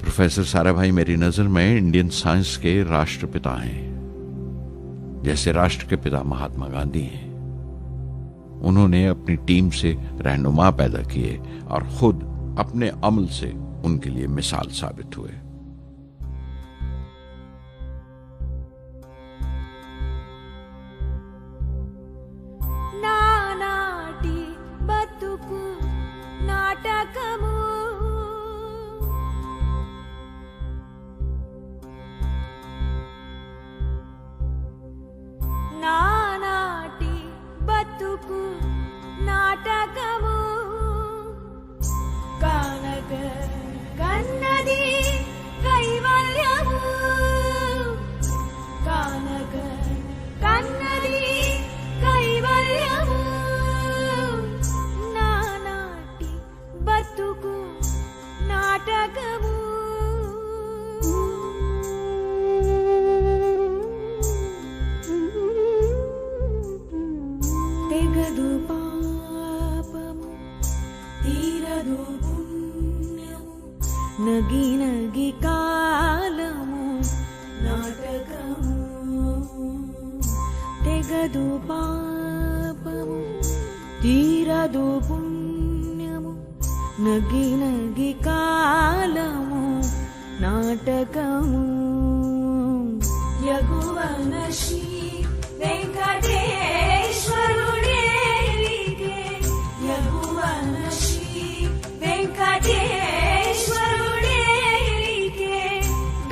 प्रोफेसर साराभाई मेरी नजर में इंडियन साइंस के राष्ट्रपिता हैं, जैसे राष्ट्र के पिता महात्मा गांधी हैं। उन्होंने अपनी टीम से रहनुमा पैदा किए और खुद अपने अमल से उनके लिए मिसाल साबित हुए। నానాటి బతుకు నాటకము నగి నగి కాలము నాటకము తెగదు పాపము తీరదు పుణ్యము నగి నగి కాలము నాటకము యగువన శ్రీ వెంకటేశ్వరుడేలికే యగువన శ్రీ వెంకటేశ్వరుడేలికే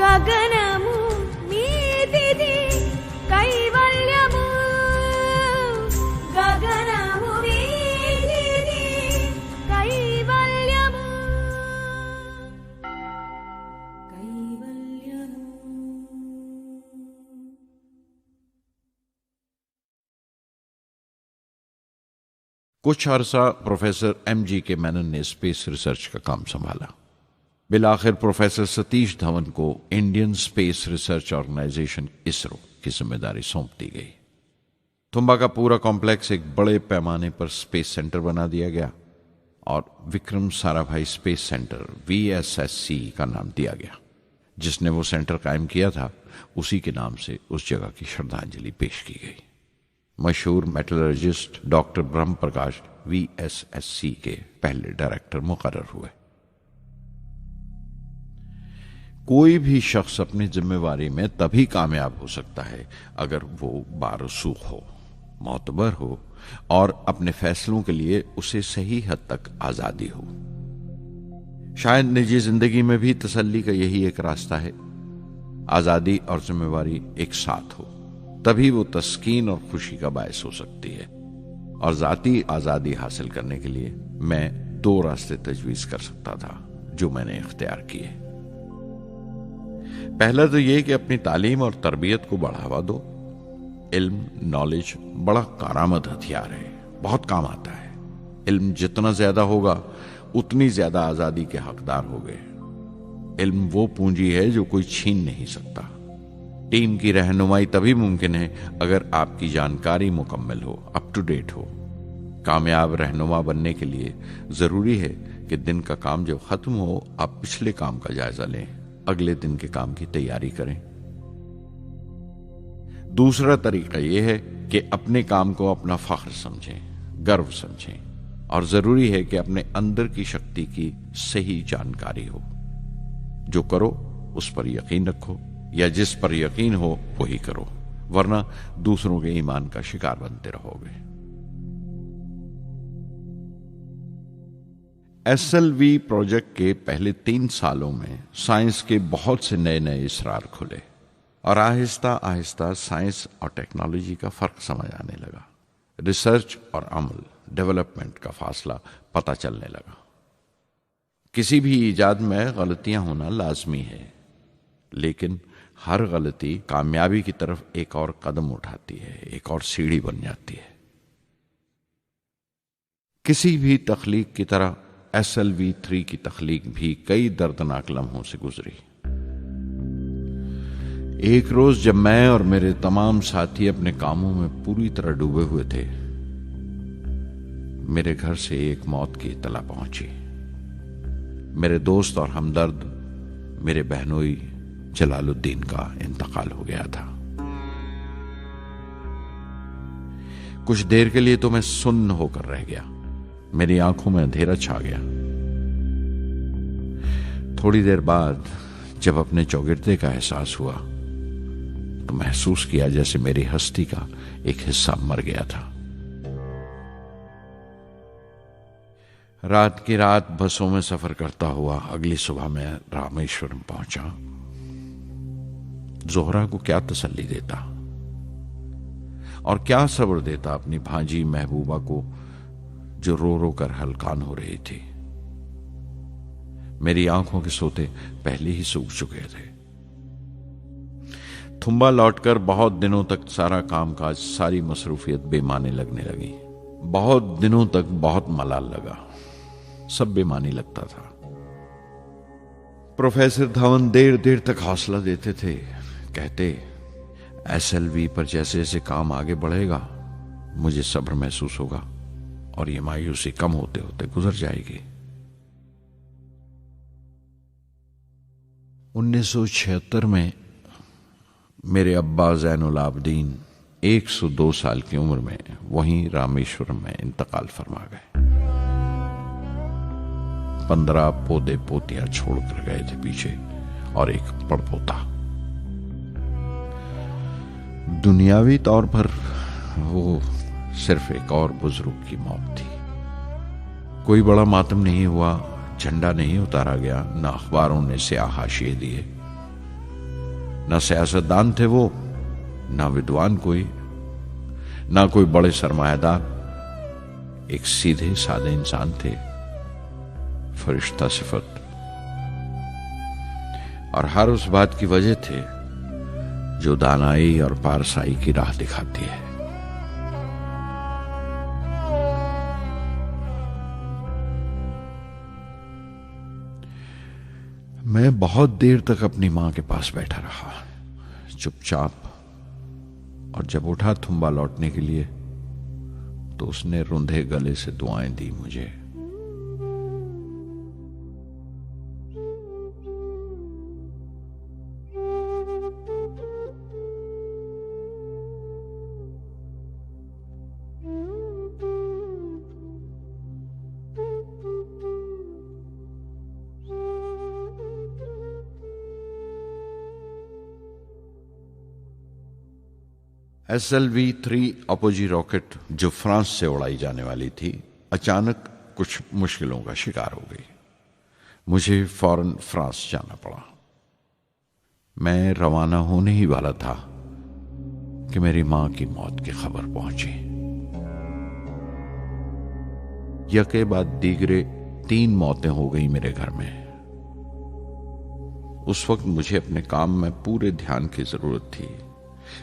గగనము నీతిది కైవల్యము గగనము నీతిది కైవల్యము కైవల్యము कुछ अरसा प्रोफेसर एमजी के मेनन ने स्पेस रिसर्च का काम संभाला। बिलाखिर प्रोफेसर सतीश धवन को Indian space research organisation ISRO की जिम्मेदारी सौंप दी गई। तुम्बा का पूरा कॉम्प्लेक्स एक बड़े पैमाने पर स्पेस सेंटर बना दिया गया और Vikram Sarabhai space centre VSSC का नाम दिया गया। जिसने वो सेंटर कायम किया था उसी के नाम से उस जगह की श्रद्धांजलि पेश की गई। मशहूर मेटलर्जिस्ट डॉक्टर ब्रह्म प्रकाश VSSC के पहले डायरेक्टर मुकर्रर हुए। कोई भी शख्स अपनी जिम्मेवारी में तभी कामयाब हो सकता है अगर वो बारसूख हो, मोतबर हो और अपने फैसलों के लिए उसे सही हद तक आजादी हो। शायद निजी जिंदगी में भी तसल्ली का यही एक रास्ता है, आजादी और जिम्मेवारी एक साथ हो, तभी वो तस्कीन और खुशी का बायस हो सकती है। और जाती आजादी हासिल करने के लिए मैं 2 रास्ते तजवीज कर सकता था जो मैंने इख्तियार किए। पहला तो यह कि अपनी तालीम और तरबियत को बढ़ावा दो। इल्म, नॉलेज बड़ा कारामद हथियार है, बहुत काम आता है। इल्म जितना ज्यादा होगा उतनी ज्यादा आजादी के हकदार होगे। इल्म वो पूंजी है जो कोई छीन नहीं सकता। टीम की रहनुमाई तभी मुमकिन है अगर आपकी जानकारी मुकम्मल हो, अप टू डेट हो। कामयाब रहनुमा बनने के लिए जरूरी है कि दिन का काम जब खत्म हो आप पिछले काम का जायजा लें, अगले दिन के काम की तैयारी करें। दूसरा तरीका यह है कि अपने काम को अपना फख्र समझें, गर्व समझें और जरूरी है कि अपने अंदर की शक्ति की सही जानकारी हो। जो करो उस पर यकीन रखो या जिस पर यकीन हो वही करो, वरना दूसरों के ईमान का शिकार बनते रहोगे। SLV प्रोजेक्ट के पहले 3 सालों में साइंस के बहुत से नए नए इसरार खुले और आहिस्ता आहिस्ता साइंस और टेक्नोलॉजी का फर्क समझ आने लगा। रिसर्च और अमल, डेवलपमेंट का फासला पता चलने लगा। किसी भी इजाद में गलतियां होना लाजमी है, लेकिन हर गलती कामयाबी की तरफ एक और कदम उठाती है, एक और सीढ़ी बन जाती है। किसी भी तख्लीक की तरह SLV-3 की तख्लीक भी कई दर्दनाक लम्हों से गुजरी। एक रोज जब मैं और मेरे तमाम साथी अपने कामों में पूरी तरह डूबे हुए थे, मेरे घर से एक मौत की इत्तला पहुंची। मेरे दोस्त और हमदर्द मेरे बहनोई जलालुद्दीन का इंतकाल हो गया था। कुछ देर के लिए तो मैं सुन्न होकर रह गया, मेरी आंखों में अंधेरा छा गया। थोड़ी देर बाद जब अपने चौगिरदे का एहसास हुआ तो महसूस किया जैसे मेरी हस्ती का एक हिस्सा मर गया था। रात की रात बसों में सफर करता हुआ अगली सुबह मैं रामेश्वरम पहुंचा। जोहरा को क्या तसल्ली देता और क्या सब्र देता अपनी भांजी महबूबा को जो रो रो कर हलकान हो रही थी। मेरी आंखों के सोते पहले ही सूख चुके थे। थुम्बा लौटकर बहुत दिनों तक सारा कामकाज, सारी मसरूफियत बेमानी लगने लगी। बहुत दिनों तक बहुत मलाल लगा, सब बेमानी लगता था। प्रोफेसर धवन देर देर तक हौसला देते थे, कहते SLV पर जैसे जैसे काम आगे बढ़ेगा मुझे सब्र महसूस होगा और ये मायूसी कम होते होते गुजर जाएगी। 1976 में मेरे अब्बा ज़ैनुल आबदीन 102 साल की उम्र में वहीं रामेश्वरम में इंतकाल फरमा गए। 15 पोते पोतियां छोड़कर गए थे पीछे और एक पड़पोता। दुनियावी तौर पर वो सिर्फ एक और बुजुर्ग की मौत थी। कोई बड़ा मातम नहीं हुआ, झंडा नहीं उतारा गया, न अखबारों ने स्याह हाशिए दिए, न सियासतदान थे वो, न विद्वान कोई, न कोई बड़े सरमायादार। एक सीधे सादे इंसान थे, फरिश्ता सिफत। और हर उस बात की वजह थे जो दानाई और पारसाई की राह दिखाती है। मैं बहुत देर तक अपनी मां के पास बैठा रहा, चुपचाप। और जब उठा थुम्बा लौटने के लिए तो उसने रुंधे गले से दुआएं दी मुझे। SLV-3 अपोजी रॉकेट जो फ्रांस से उड़ाई जाने वाली थी, अचानक कुछ मुश्किलों का शिकार हो गई। मुझे फौरन फ्रांस जाना पड़ा। मैं रवाना होने ही वाला था कि मेरी मां की मौत की खबर पहुंची। यके बाद दीगरे 3 मौतें हो गई मेरे घर में। उस वक्त मुझे अपने काम में पूरे ध्यान की जरूरत थी।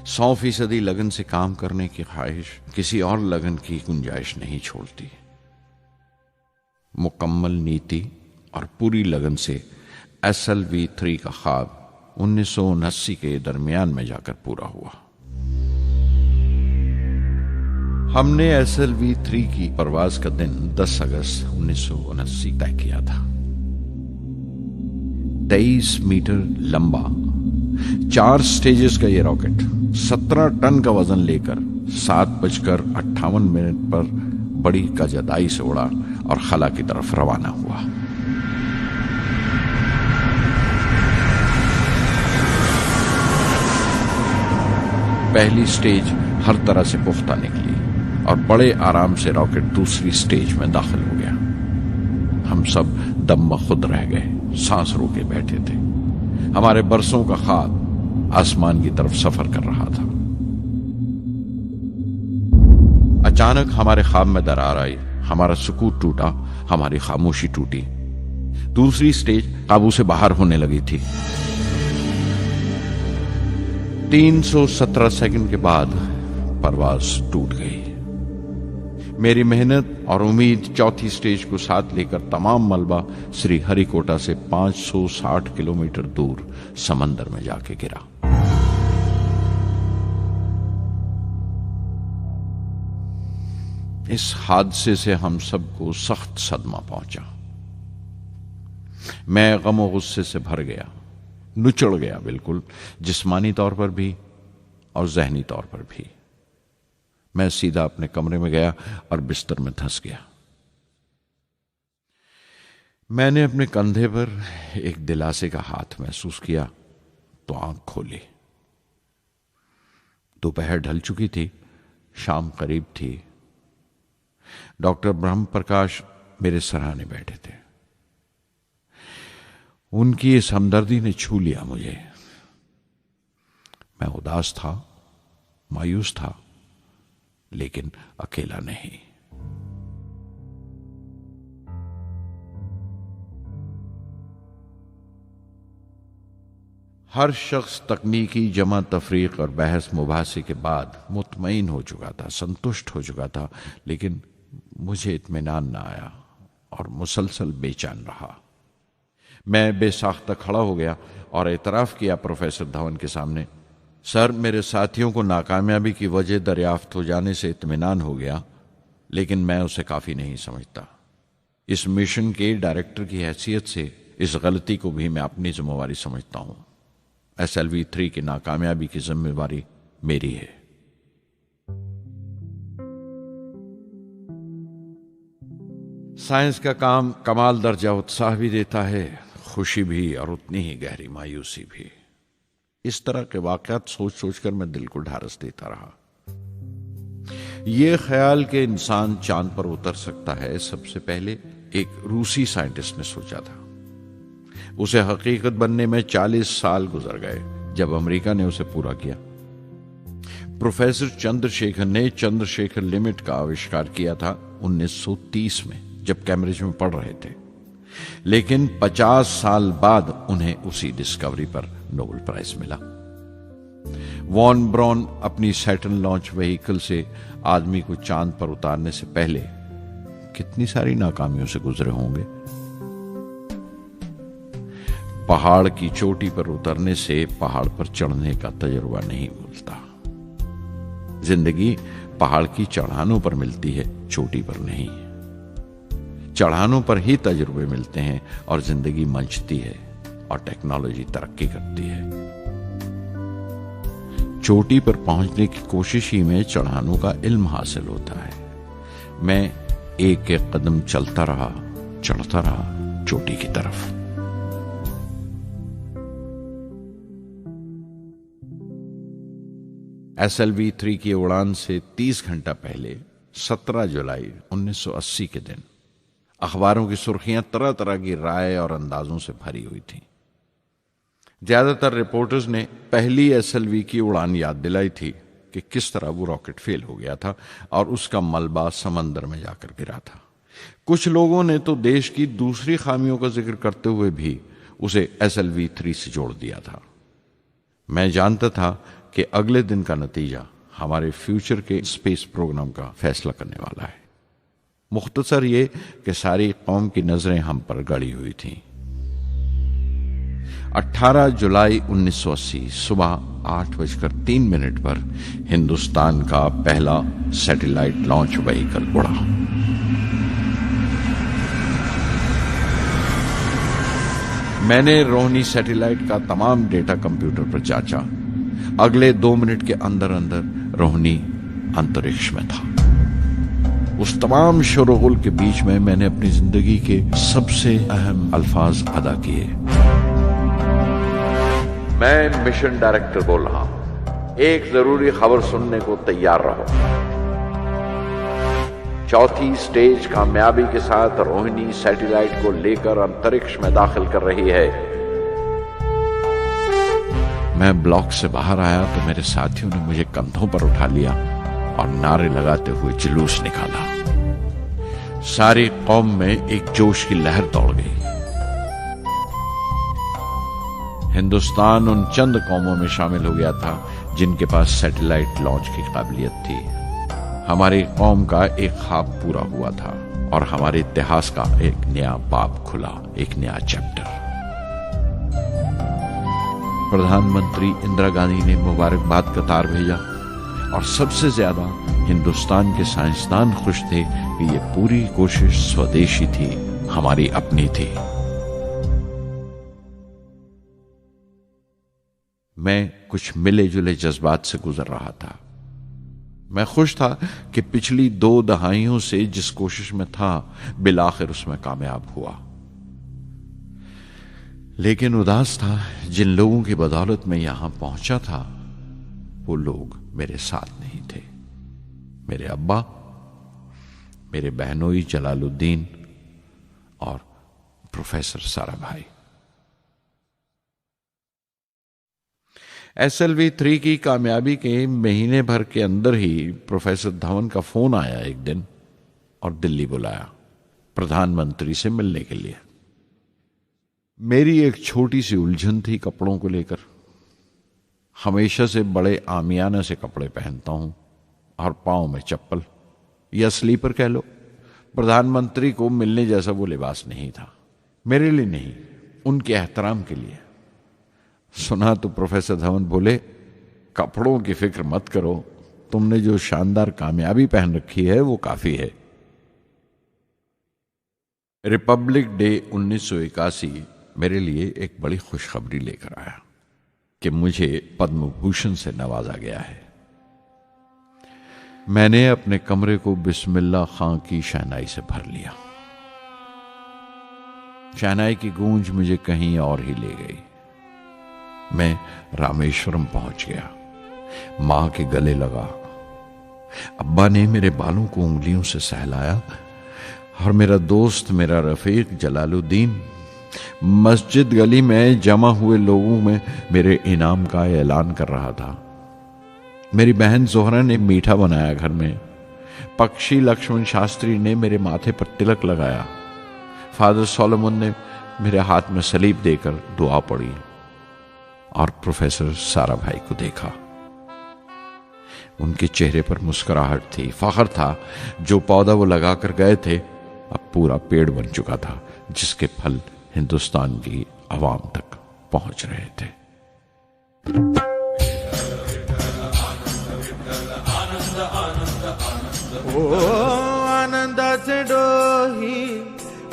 100% लगन से काम करने की ख्वाहिश किसी और लगन की गुंजाइश नहीं छोड़ती। मुकम्मल नीति और पूरी लगन से SLV-3 का ख्वाब 1979 के दरमियान में जाकर पूरा हुआ। हमने SLV-3 की परवाज का दिन 10 अगस्त 1979 तय किया था। 23 मीटर लंबा 4 स्टेजेस का यह रॉकेट 17 टन का वजन लेकर 7:58 पर बड़ी कजदाई से उड़ा और खला की तरफ रवाना हुआ। पहली स्टेज हर तरह से पुख्ता निकली और बड़े आराम से रॉकेट दूसरी स्टेज में दाखिल हो गया। हम सब दम खुद रह गए, सांस रोके बैठे थे। हमारे बरसों का ख्वाब आसमान की तरफ सफर कर रहा था। अचानक हमारे ख्वाब में दरार आई, हमारा सुकून टूटा, हमारी खामोशी टूटी। दूसरी स्टेज काबू से बाहर होने लगी थी। 317 सेकंड के बाद परवाज टूट गई। मेरी मेहनत और उम्मीद चौथी स्टेज को साथ लेकर तमाम मलबा श्री हरिकोटा से 560 किलोमीटर दूर समंदर में जाके गिरा। इस हादसे से हम सबको सख्त सदमा पहुंचा। मैं गम और गुस्से से भर गया, नुचड़ गया, बिल्कुल जिस्मानी तौर पर भी और जहनी तौर पर भी। मैं सीधा अपने कमरे में गया और बिस्तर में धंस गया। मैंने अपने कंधे पर एक दिलासे का हाथ महसूस किया तो आंख खोली। दोपहर ढल चुकी थी, शाम करीब थी। डॉक्टर ब्रह्म प्रकाश मेरे सराहने बैठे थे। उनकी इस हमदर्दी ने छू लिया मुझे। मैं उदास था, मायूस था, लेकिन अकेला नहीं। हर शख्स तकनीकी जमा तफरीक और बहस मुबासे के बाद मुतमईन हो चुका था, संतुष्ट हो चुका था, लेकिन मुझे इत्मीनान न आया और मुसलसल बेचैन रहा। मैं बेसाख्ता खड़ा हो गया और एतराफ़ किया प्रोफेसर धवन के सामने, सर, मेरे साथियों को नाकामयाबी की वजह दरियाफ्त हो जाने से इत्मीनान हो गया, लेकिन मैं उसे काफ़ी नहीं समझता। इस मिशन के डायरेक्टर की हैसियत से इस गलती को भी मैं अपनी जिम्मेवारी समझता हूं। SLV-3 की नाकामयाबी की जिम्मेवारी मेरी है। साइंस का काम कमाल दर्जा उत्साह भी देता है, खुशी भी और उतनी ही गहरी मायूसी भी। इस तरह के वाकयात सोच सोचकर मैं दिल को ढारस देता रहा। यह ख्याल कि इंसान चांद पर उतर सकता है, सबसे पहले एक रूसी साइंटिस्ट ने सोचा था। उसे हकीकत बनने में 40 साल गुजर गए जब अमेरिका ने उसे पूरा किया। प्रोफेसर चंद्रशेखर ने चंद्रशेखर लिमिट का आविष्कार किया था 1930 में, जब कैम्ब्रिज में पढ़ रहे थे। लेकिन 50 साल बाद उन्हें उसी डिस्कवरी पर नोबेल प्राइज मिला। वॉन ब्रॉन अपनी सैटर्न लॉन्च व्हीकल से आदमी को चांद पर उतारने से पहले कितनी सारी नाकामियों से गुजरे होंगे। पहाड़ की चोटी पर उतरने से पहाड़ पर चढ़ने का तजुर्बा नहीं मिलता। जिंदगी पहाड़ की चढ़ानों पर मिलती है, चोटी पर नहीं। चढ़ानों पर ही तजुर्बे मिलते हैं और जिंदगी मंचती है और टेक्नोलॉजी तरक्की करती है। चोटी पर पहुंचने की कोशिश ही में चढ़ानों का इल्म हासिल होता है। मैं एक एक कदम चलता रहा, चढ़ता रहा चोटी की तरफ। SLV-3 की उड़ान से 30 घंटा पहले 17 जुलाई 1980 के दिन अखबारों की सुर्खियां तरह तरह की राय और अंदाजों से भरी हुई थीं। ज्यादातर रिपोर्टर्स ने पहली SLV की उड़ान याद दिलाई थी कि किस तरह वो रॉकेट फेल हो गया था और उसका मलबा समंदर में जाकर गिरा था। कुछ लोगों ने तो देश की दूसरी खामियों का जिक्र करते हुए भी उसे SLV-3 से जोड़ दिया था। मैं जानता था कि अगले दिन का नतीजा हमारे फ्यूचर के स्पेस प्रोग्राम का फैसला करने वाला है। मुख्तसर ये कि सारी कौम की नजरें हम पर गड़ी हुई थीं। 18 जुलाई 1980 सुबह 8:03 पर हिंदुस्तान का पहला सैटेलाइट लॉन्च व्हीकल उड़ा। मैंने रोहिणी सैटेलाइट का तमाम डेटा कंप्यूटर पर जांचा। अगले 2 मिनट के अंदर अंदर रोहिणी अंतरिक्ष में था। उस तमाम शोरगुल के बीच में मैंने अपनी जिंदगी के सबसे अहम अल्फाज अदा किए। मैं मिशन डायरेक्टर बोल रहा हूं, एक जरूरी खबर सुनने को तैयार रहो। चौथी स्टेज कामयाबी के साथ रोहिणी सैटेलाइट को लेकर अंतरिक्ष में दाखिल कर रही है। मैं ब्लॉक से बाहर आया तो मेरे साथियों ने मुझे कंधों पर उठा लिया और नारे लगाते हुए जुलूस निकाला। सारी कौम में एक जोश की लहर दौड़ गई। हिंदुस्तान उन चंद कौमों में शामिल हो गया था जिनके पास सैटेलाइट लॉन्च की काबिलियत थी। हमारी कौम का एक ख्वाब पूरा हुआ था और हमारे इतिहास का एक नया बाब खुला, एक नया चैप्टर। प्रधानमंत्री इंदिरा गांधी ने मुबारकबाद का तार भेजा और सबसे ज्यादा हिंदुस्तान के साइंसदान खुश थे कि ये पूरी कोशिश स्वदेशी थी, हमारी अपनी थी। मैं कुछ मिले जुले जज्बात से गुजर रहा था। मैं खुश था कि पिछली 2 दहाइयों से जिस कोशिश में था बिलाखिर उसमें कामयाब हुआ। लेकिन उदास था जिन लोगों की बदौलत में यहां पहुंचा था वो लोग मेरे साथ नहीं थे। मेरे अब्बा, मेरे बहनोई जलालुद्दीन और प्रोफेसर साराभाई। SLV-3 की कामयाबी के महीने भर के अंदर ही प्रोफेसर धवन का फोन आया एक दिन और दिल्ली बुलाया प्रधानमंत्री से मिलने के लिए। मेरी एक छोटी सी उलझन थी कपड़ों को लेकर। हमेशा से बड़े आमियाना से कपड़े पहनता हूं और पांव में चप्पल या स्लीपर कह लो। प्रधानमंत्री को मिलने जैसा वो लिबास नहीं था, मेरे लिए नहीं, उनके एहतराम के लिए। सुना तो प्रोफेसर धवन बोले, कपड़ों की फिक्र मत करो, तुमने जो शानदार कामयाबी पहन रखी है वो काफी है। रिपब्लिक डे 1981 मेरे लिए एक बड़ी खुशखबरी लेकर आया कि मुझे पद्म भूषण से नवाजा गया है। मैंने अपने कमरे को बिस्मिल्लाह खां की शहनाई से भर लिया। शहनाई की गूंज मुझे कहीं और ही ले गई। मैं रामेश्वरम पहुंच गया, मां के गले लगा। अब्बा ने मेरे बालों को उंगलियों से सहलाया और मेरा दोस्त, मेरा रफीक जलालुद्दीन मस्जिद गली में जमा हुए लोगों में मेरे इनाम का ऐलान कर रहा था। मेरी बहन जोहरा ने मीठा बनाया घर में। पक्षी लक्ष्मण शास्त्री ने मेरे माथे पर तिलक लगाया। फादर सोलोमन ने मेरे हाथ में सलीब देकर दुआ पढ़ी और प्रोफेसर सारा भाई को देखा। उनके चेहरे पर मुस्कुराहट थी, फख्र था। जो पौधा वो लगाकर गए थे अब पूरा पेड़ बन चुका था, जिसके फल हिंदुस्तान की आवाम तक पहुंच रहे थे। ओ आनंदाचे डोही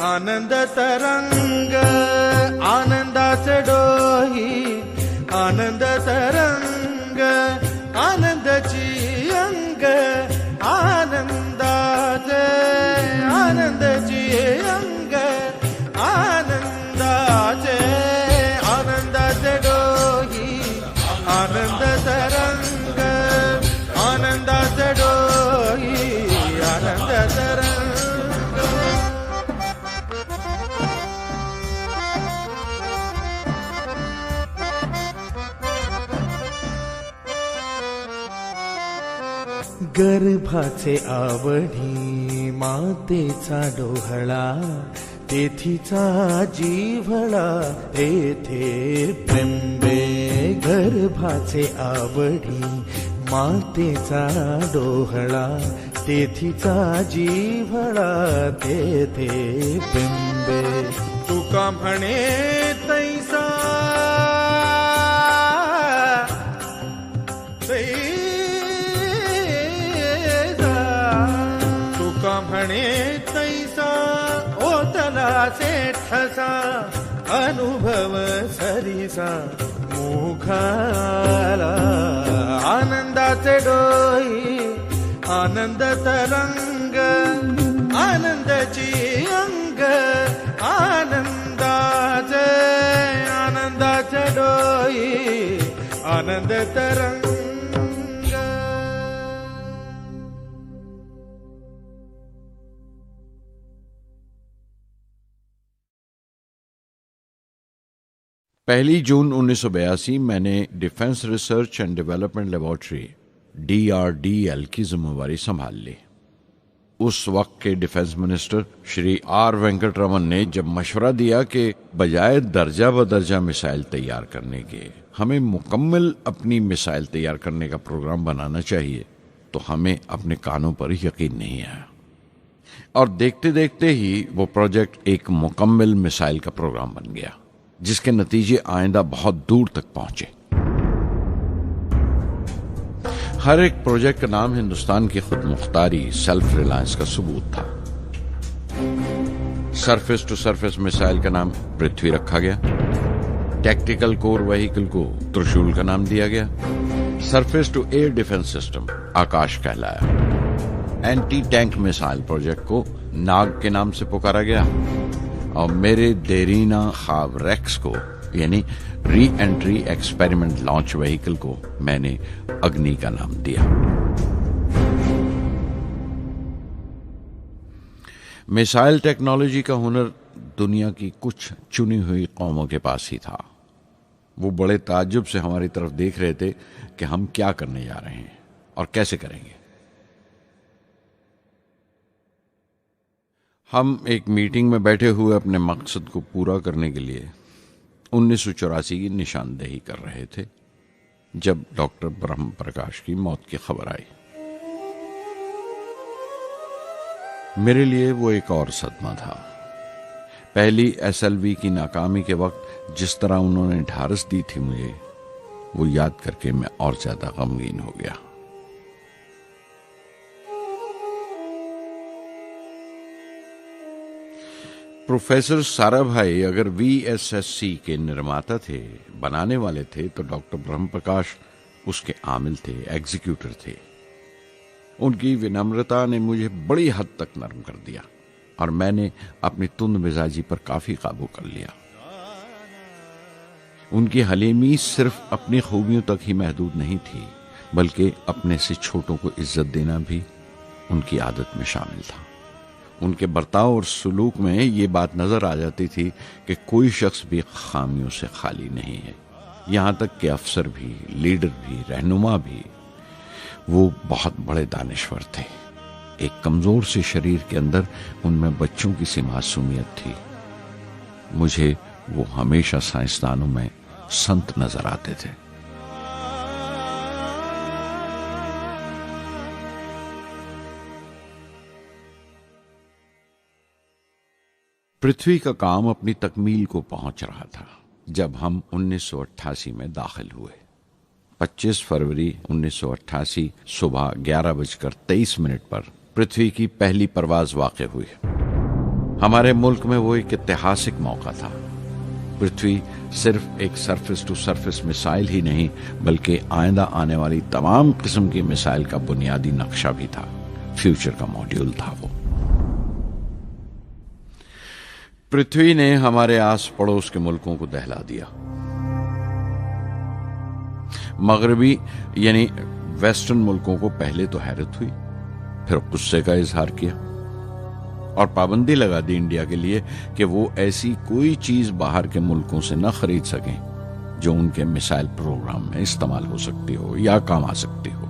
आनंद तरंग, आनंदाचे डोही आनंद तरंग, आनंदाची अंग, आनंदाचे आनंदाची अंग, आनंदाचे आनंदाचे डोही आनंद तरंग, आनंदाचे डोही आनंद तरंग। गर्भाचे आवडी मातेचा डोहळा, तेथीचा जिव्हाळा तेथे प्रेंबे। गर्भाचे आवडी मातेचा डोहळा, तेथीचा जिव्हाळा तेथे प्रेंबे। तुका म्हणे तैसा म्हणे तैसा ओतला ठसा, अनुभव सरीसा मुखाला। आनंदाचे डोही आनंद तरंग, आनंदाची अंग, आनंदाचे आनंदाचे डोही आनंद तरंग। पहली जून 1982 मैंने defence research and development laboratory DRDL की जिम्मेवारी संभाल ली। उस वक्त के defence minister Shri R Venkataraman ने जब मशवरा दिया कि बजाय दर्जा बदर्जा मिसाइल तैयार करने के हमें मुकम्मल अपनी मिसाइल तैयार करने का प्रोग्राम बनाना चाहिए, तो हमें अपने कानों पर यकीन नहीं आया और देखते देखते ही वो प्रोजेक्ट एक मुकम्मल मिसाइल का प्रोग्राम बन गया, जिसके नतीजे आइंदा बहुत दूर तक पहुंचे। हर एक प्रोजेक्ट का नाम हिंदुस्तान की खुद मुख्तारी, सेल्फ रिलायंस का सबूत था। सरफेस टू सरफेस मिसाइल का नाम पृथ्वी रखा गया। टैक्टिकल कोर व्हीकल को त्रिशूल का नाम दिया गया। Surface to air defence system Akash कहलाया। एंटी टैंक मिसाइल प्रोजेक्ट को नाग के नाम से पुकारा गया और मेरे देरीना ख्वाब रेक्स को यानी re entry experiment launch vehicle को मैंने अग्नि का नाम दिया। मिसाइल टेक्नोलॉजी का हुनर दुनिया की कुछ चुनी हुई कौमों के पास ही था। वो बड़े ताज्जुब से हमारी तरफ देख रहे थे कि हम क्या करने जा रहे हैं और कैसे करेंगे। हम एक मीटिंग में बैठे हुए अपने मकसद को पूरा करने के लिए 1984 की निशानदेही कर रहे थे जब डॉक्टर ब्रह्म प्रकाश की मौत की खबर आई। मेरे लिए वो एक और सदमा था। पहली SLV की नाकामी के वक्त जिस तरह उन्होंने ढारस दी थी मुझे, वो याद करके मैं और ज्यादा गमगीन हो गया। प्रोफेसर साराभाई अगर वीएसएससी के निर्माता थे, बनाने वाले थे, तो डॉक्टर ब्रह्म प्रकाश उसके आमिल थे, एग्जीक्यूटर थे। उनकी विनम्रता ने मुझे बड़ी हद तक नरम कर दिया और मैंने अपनी तुंद मिजाजी पर काफी काबू कर लिया। उनकी हलीमी सिर्फ अपनी खूबियों तक ही महदूद नहीं थी, बल्कि अपने से छोटों को इज्जत देना भी उनकी आदत में शामिल था। उनके बर्ताव और सुलूक में ये बात नजर आ जाती थी कि कोई शख्स भी खामियों से खाली नहीं है। यहां तक कि अफसर भी, लीडर भी, रहनुमा भी। वो बहुत बड़े दानिश्वर थे। एक कमजोर से शरीर के अंदर उनमें बच्चों की सी मासूमियत थी। मुझे वो हमेशा साइंसदानों में संत नजर आते थे। पृथ्वी का काम अपनी तकमील को पहुंच रहा था जब हम 1988 में दाखिल हुए। 25 फरवरी 1988 सुबह 11:23 पर पृथ्वी की पहली परवाज वाक़ हुई। हमारे मुल्क में वो एक ऐतिहासिक मौका था। पृथ्वी सिर्फ एक सरफेस टू सरफेस मिसाइल ही नहीं, बल्कि आइंदा आने वाली तमाम किस्म की मिसाइल का बुनियादी नक्शा भी था। फ्यूचर का मॉड्यूल था वो। पृथ्वी ने हमारे आस पड़ोस के मुल्कों को दहला दिया। मगरबी यानी वेस्टर्न मुल्कों को पहले तो हैरत हुई, फिर गुस्से का इजहार किया और पाबंदी लगा दी इंडिया के लिए कि वो ऐसी कोई चीज बाहर के मुल्कों से न खरीद सकें जो उनके मिसाइल प्रोग्राम में इस्तेमाल हो सकती हो या काम आ सकती हो।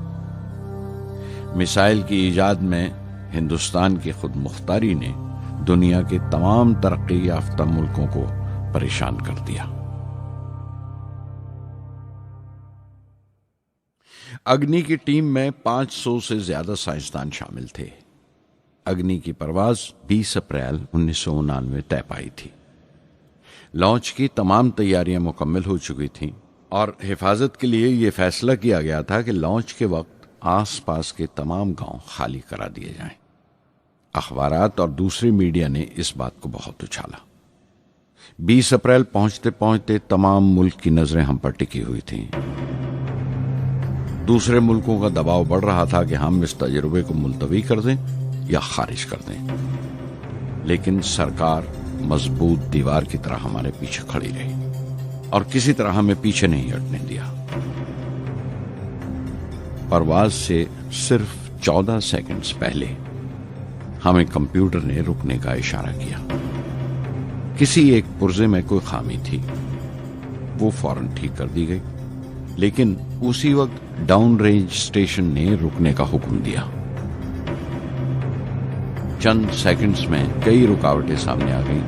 मिसाइल की इजाद में हिंदुस्तान की खुद मुख्तारी ने दुनिया के तमाम तरक्की याफ्ता मुल्कों को परेशान कर दिया। अग्नि की टीम में 500 से ज्यादा साइंसदान शामिल थे। अग्नि की परवाज 20 अप्रैल 1999 तय पाई थी। लॉन्च की तमाम तैयारियां मुकम्मल हो चुकी थीं और हिफाजत के लिए यह फैसला किया गया था कि लॉन्च के वक्त आसपास के तमाम गांव खाली करा दिए जाएं। अखबारात और दूसरी मीडिया ने इस बात को बहुत उछाला। 20 अप्रैल पहुंचते पहुंचते तमाम मुल्क की नजरें हम पर टिकी हुई थीं। दूसरे मुल्कों का दबाव बढ़ रहा था कि हम इस तजुर्बे को मुलतवी कर दें या खारिज कर दें, लेकिन सरकार मजबूत दीवार की तरह हमारे पीछे खड़ी रही और किसी तरह हमें पीछे नहीं हटने दिया। परवाज से सिर्फ 14 सेकंड्स पहले हमें कंप्यूटर ने रुकने का इशारा किया। किसी एक पुर्जे में कोई खामी थी, वो फौरन ठीक कर दी गई, लेकिन उसी वक्त डाउन रेंज स्टेशन ने रुकने का हुक्म दिया। चंद सेकंड्स में कई रुकावटें सामने आ गईं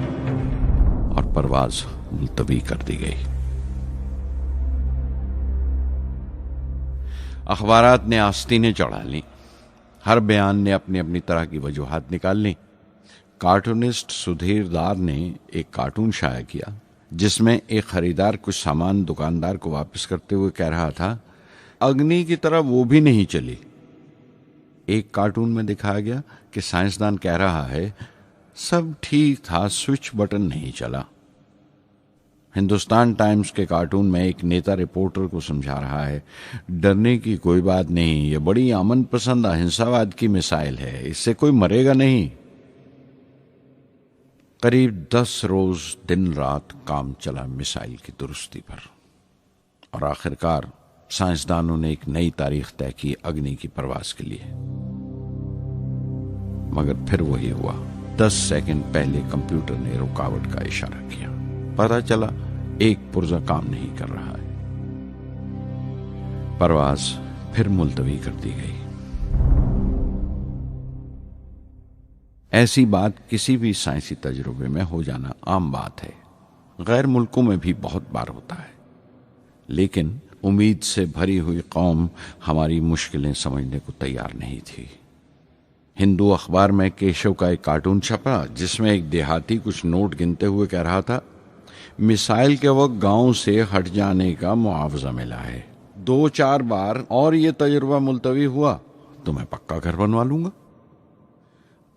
और परवाज मुलतवी कर दी गई। अखबारात ने आस्तीनें चढ़ा ली। हर बयान ने अपनी अपनी तरह की वजूहात निकाल ली। कार्टूनिस्ट सुधीर दार ने एक कार्टून शाया किया जिसमें एक खरीदार कुछ सामान दुकानदार को वापस करते हुए कह रहा था, अग्नि की तरह वो भी नहीं चली। एक कार्टून में दिखाया गया कि साइंसदान कह रहा है, सब ठीक था, स्विच बटन नहीं चला। हिंदुस्तान टाइम्स के कार्टून में एक नेता रिपोर्टर को समझा रहा है, डरने की कोई बात नहीं, ये बड़ी अमन पसंद अहिंसावाद की मिसाइल है, इससे कोई मरेगा नहीं। करीब 10 रोज दिन रात काम चला मिसाइल की दुरुस्ती पर और आखिरकार साइंसदानों ने एक नई तारीख तय की अग्नि की परवाज के लिए। मगर फिर वही हुआ। 10 सेकंड पहले कंप्यूटर ने रुकावट का इशारा किया। पता चला एक पुर्जा काम नहीं कर रहा है। परवाज फिर मुलतवी कर दी गई। ऐसी बात किसी भी साइंसी तजुर्बे में हो जाना आम बात है। गैर मुल्कों में भी बहुत बार होता है, लेकिन उम्मीद से भरी हुई कौम हमारी मुश्किलें समझने को तैयार नहीं थी। हिंदू अखबार में केशव का एक कार्टून छपा जिसमें एक देहाती कुछ नोट गिनते हुए कह रहा था, मिसाइल के वक्त गांव से हट जाने का मुआवजा मिला है। 2-4 बार और ये तजुर्बा मुलतवी हुआ तो मैं पक्का घर बनवा लूंगा।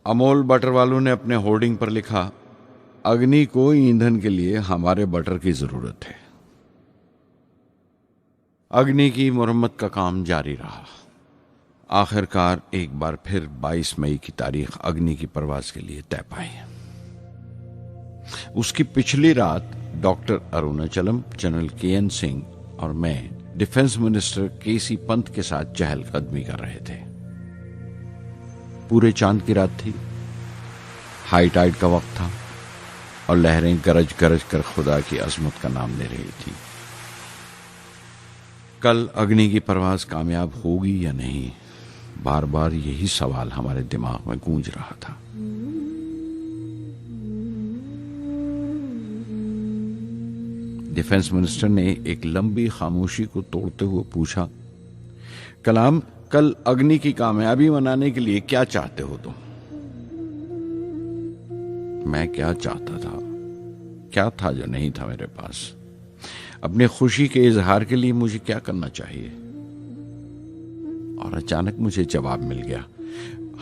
अमोल बटर वालों ने अपने होर्डिंग पर लिखा, अग्नि को ईंधन के लिए हमारे बटर की जरूरत है। अग्नि की मुरम्मत का काम जारी रहा। आखिरकार एक बार फिर 22 मई की तारीख अग्नि की परवाज के लिए तय पाई। उसकी पिछली रात doctor Arunachalam, general KN Singh और मैं डिफेंस मिनिस्टर KC पंत के साथ चहलकदमी कर रहे थे। पूरे चांद की रात थी, हाई टाइड का वक्त था और लहरें गरज गरज कर खुदा की अजमत का नाम ले रही थी। कल अग्नि की परवाज कामयाब होगी या नहीं, बार बार यही सवाल हमारे दिमाग में गूंज रहा था। डिफेंस मिनिस्टर ने एक लंबी खामोशी को तोड़ते हुए पूछा, कलाम, कल अग्नि की कामयाबी मनाने के लिए क्या चाहते हो तुम? मैं क्या चाहता था? क्या था जो नहीं था मेरे पास? अपनी खुशी के इजहार के लिए मुझे क्या करना चाहिए? और अचानक मुझे जवाब मिल गया,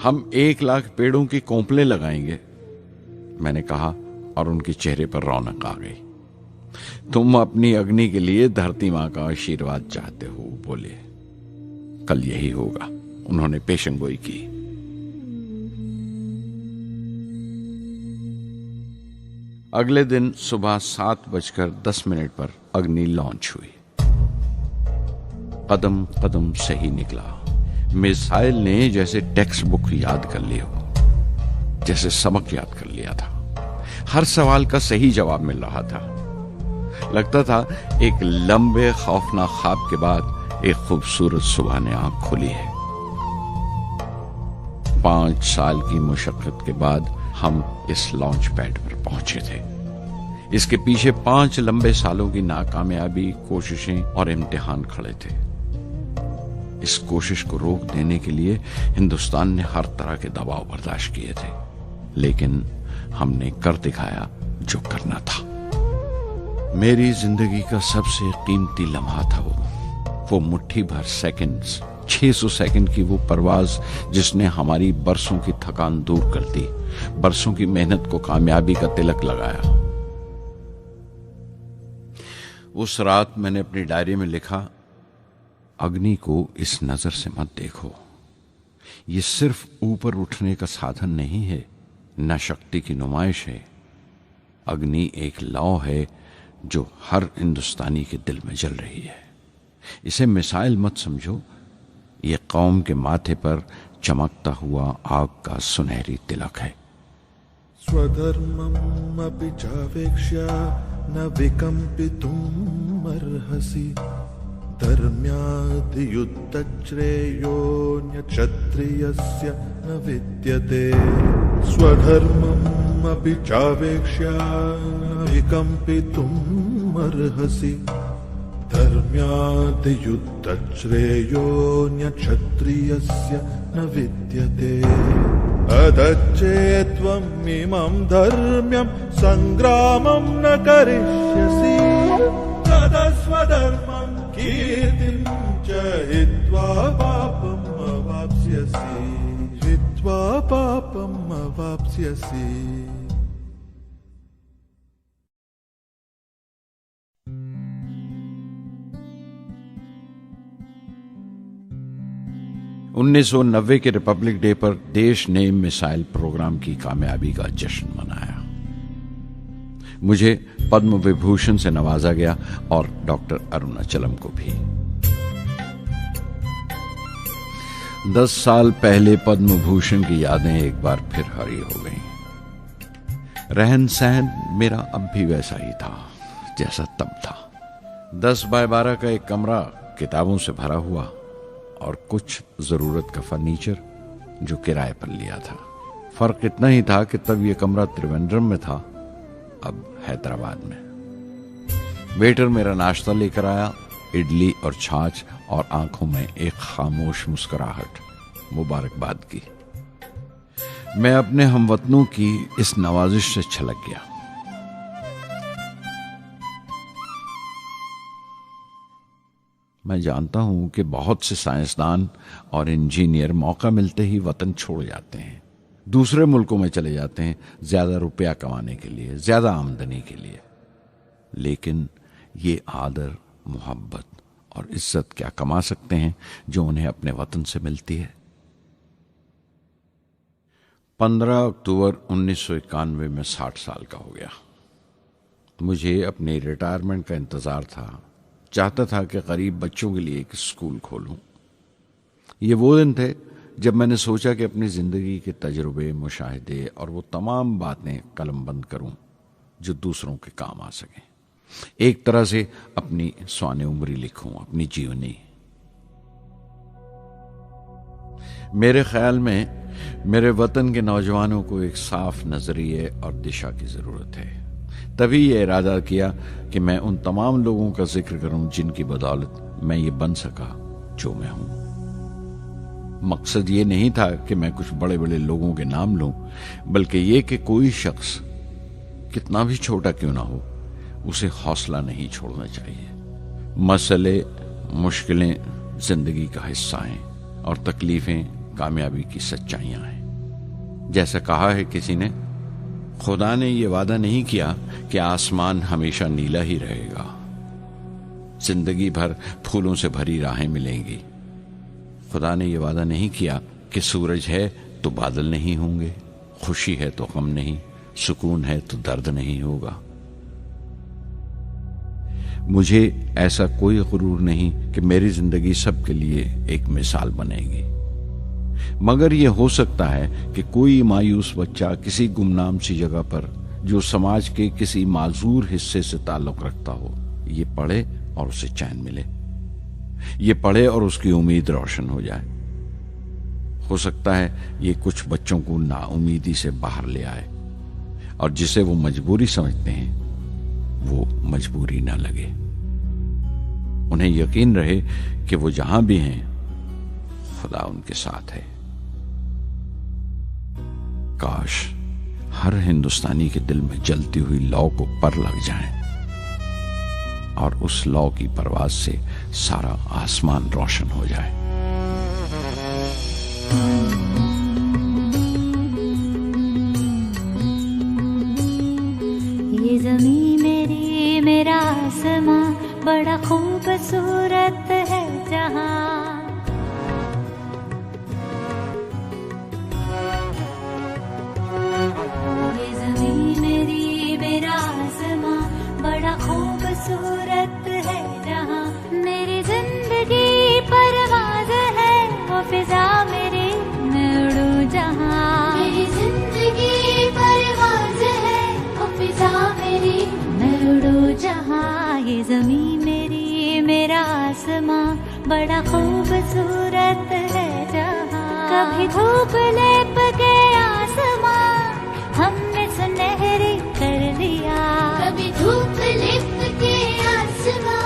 हम 1 लाख पेड़ों की कोंपले लगाएंगे, मैंने कहा और उनके चेहरे पर रौनक आ गई। तुम अपनी अग्नि के लिए धरती मां का आशीर्वाद चाहते हो, बोले। कल यही होगा, उन्होंने पेशेंगोई की। अगले दिन सुबह 7:10 पर अग्नि लॉन्च हुई। कदम कदम से ही निकला। मिसाइल ने जैसे टेक्स्ट बुक याद कर ली हो, जैसे सबक याद कर लिया था। हर सवाल का सही जवाब मिल रहा था। लगता था एक लंबे खौफनाक ख्वाब के बाद एक खूबसूरत सुबह ने आंख खोली है। 5 साल की मुशक्कत के बाद हम इस लॉन्च पैड पर पहुंचे थे। इसके पीछे 5 लंबे सालों की नाकामयाबी, कोशिशें और इम्तिहान खड़े थे। इस कोशिश को रोक देने के लिए हिंदुस्तान ने हर तरह के दबाव बर्दाश्त किए थे, लेकिन हमने कर दिखाया जो करना था। मेरी जिंदगी का सबसे कीमती लम्हा था वो मुट्ठी भर सेकंड्स, 600 सेकंड की वो परवाज जिसने हमारी बरसों की थकान दूर कर दी, बरसों की मेहनत को कामयाबी का तिलक लगाया। उस रात मैंने अपनी डायरी में लिखा, अग्नि को इस नजर से मत देखो। ये सिर्फ ऊपर उठने का साधन नहीं है, न शक्ति की नुमाइश है। अग्नि एक लौ है जो हर हिंदुस्तानी के दिल में जल रही है। इसे मिसाइल मत समझो, ये कौम के माथे पर चमकता हुआ आग का सुनहरी तिलक है। स्वधर्मम् अपि चावेक्ष्य न विकम्पितुम् अर्हसि, धर्म्याद् युद्धश्रेयोऽन्य क्षत्रियस्य न विद्यते। स्वधर्मम् अपि चावेक्ष्य न विकम्पितुम् अर्हसि, धर्म्याद् युद्धश्रेयोऽन्य क्षत्रियस्य न विद्यते। अदच्चेत्त्वम् इमं धर्म्यं संग्रामं न करिष्यसि, तदस्वधर्मं कीर्तिं च हित्वा पापम् अवाप्स्यसि, हित्वा पापम् अवाप्स्यसि। $1990 के रिपब्लिक डे पर देश ने मिसाइल प्रोग्राम की कामयाबी का जश्न मनाया। मुझे पद्म विभूषण से नवाजा गया और डॉक्टर अरुणाचलम को भी। 10 साल पहले पद्म भूषण की यादें एक बार फिर हरी हो गईं। रहन सहन मेरा अब भी वैसा ही था जैसा तब था। 10 बाय 12 का एक कमरा किताबों से भरा हुआ और कुछ जरूरत का फर्नीचर जो किराए पर लिया था। फर्क इतना ही था कि तब यह कमरा त्रिवेंद्रम में था, अब हैदराबाद में। वेटर मेरा नाश्ता लेकर आया, इडली और छाछ, और आंखों में एक खामोश मुस्कुराहट, मुबारकबाद की। मैं अपने हमवतनों की इस नवाजिश से छलक गया। मैं जानता हूं कि बहुत से साइंसदान और इंजीनियर मौका मिलते ही वतन छोड़ जाते हैं, दूसरे मुल्कों में चले जाते हैं ज्यादा रुपया कमाने के लिए, ज्यादा आमदनी के लिए। लेकिन ये आदर, मोहब्बत और इज्जत क्या कमा सकते हैं जो उन्हें अपने वतन से मिलती है। 15 अक्टूबर 1991 में 60 साल का हो गया। मुझे अपने रिटायरमेंट का इंतजार था। चाहता था कि गरीब बच्चों के लिए एक स्कूल खोलूं। ये वो दिन थे जब मैंने सोचा कि अपनी जिंदगी के तजुर्बे, मुशाहिदे और वो तमाम बातें कलमबंद करूं जो दूसरों के काम आ सकें। एक तरह से अपनी स्वाने उम्री लिखूं, अपनी जीवनी। मेरे ख्याल में मेरे वतन के नौजवानों को एक साफ नजरिए और दिशा की जरूरत है। तभी ये इरादा किया कि मैं उन तमाम लोगों का जिक्र करूं जिनकी बदौलत मैं ये बन सका जो मैं हूं। मकसद ये नहीं था कि मैं कुछ बड़े बड़े लोगों के नाम लूं, बल्कि ये कि कोई शख्स कितना भी छोटा क्यों ना हो, उसे हौसला नहीं छोड़ना चाहिए। मसले, मुश्किलें जिंदगी का हिस्सा हैं और तकलीफें कामयाबी की सच्चाइयां हैं। जैसा कहा है किसी ने, खुदा ने यह वादा नहीं किया कि आसमान हमेशा नीला ही रहेगा, जिंदगी भर फूलों से भरी राहें मिलेंगी। खुदा ने यह वादा नहीं किया कि सूरज है तो बादल नहीं होंगे, खुशी है तो गम नहीं, सुकून है तो दर्द नहीं होगा। मुझे ऐसा कोई गुरूर नहीं कि मेरी जिंदगी सबके लिए एक मिसाल बनेगी, मगर यह हो सकता है कि कोई मायूस बच्चा किसी गुमनाम सी जगह पर जो समाज के किसी माजूर हिस्से से ताल्लुक रखता हो, ये पढ़े और उसे चैन मिले, ये पढ़े और उसकी उम्मीद रोशन हो जाए। हो सकता है ये कुछ बच्चों को नाउमीदी से बाहर ले आए और जिसे वो मजबूरी समझते हैं वो मजबूरी ना लगे। उन्हें यकीन रहे कि वो जहां भी हैं खुदा उनके साथ है। काश हर हिंदुस्तानी के दिल में जलती हुई लौ को पर लग जाए और उस लौ की परवाज से सारा आसमान रोशन हो जाए। ये ज़मीं मेरी, मेरा आसमां, बड़ा खूबसूरत है जहां। ये ज़मीं मेरी, मेरा आसमां, बड़ा खूबसूरत है जहां। मेरी जिंदगी परवाज़ है, वो फिजा मेरी, मैं उड़ूं जहां। मेरी जिंदगी परवाज़ है, वो फिजा मेरी, मैं उड़ूं जहां। ये ज़मीं मेरी, मेरा आसमां, बड़ा खूबसूरत है जहां। कभी धूप लेप के आसमां हमने सुनहरी कर लिया। कभी धूप लेप के आसमां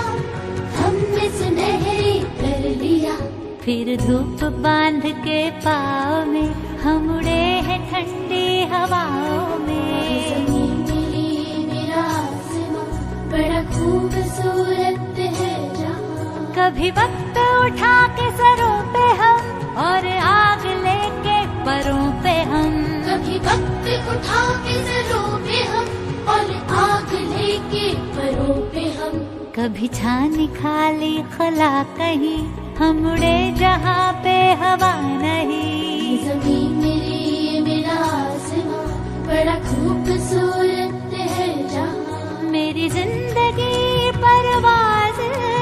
हमने सुनहरी कर लिया। फिर धूप बांध के पाँव में हम उड़े हैं ठंडी हवाओं में। ज़मीं मेरी, मेरा आसमां, बड़ा खूबसूरत है जहां। कभी वक्त उठा के सरों पे हम और आग लेके परों पे हम। कभी वक्त उठा के सरों पे हम और आग लेके परों पे हम। कभी छानी खाली खला कहीं, हम उड़े जहाँ पे हवा नहीं। ज़मीं मेरी, मेरा आसमां, बड़ा खूबसूरत है जहाँ। मेरी जिंदगी परवाज़ है,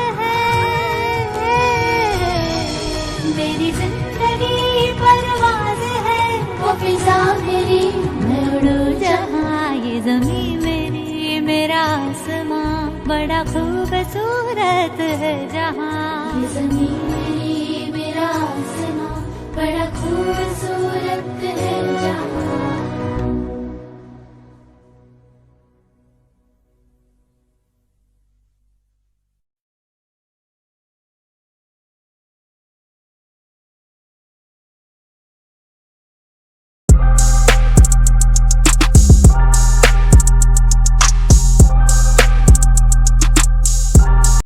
मेरी जिंदगी परवाज़ है, वो फिजा मेरी, मैं उड़ूं जहाँ। ये ज़मीं मेरी, मेरा आसमां, बड़ा खूबसूरत है जहाँ। ये ज़मीं मेरी, मेरा आसमां, बड़ा खूबसूरत है जहाँ।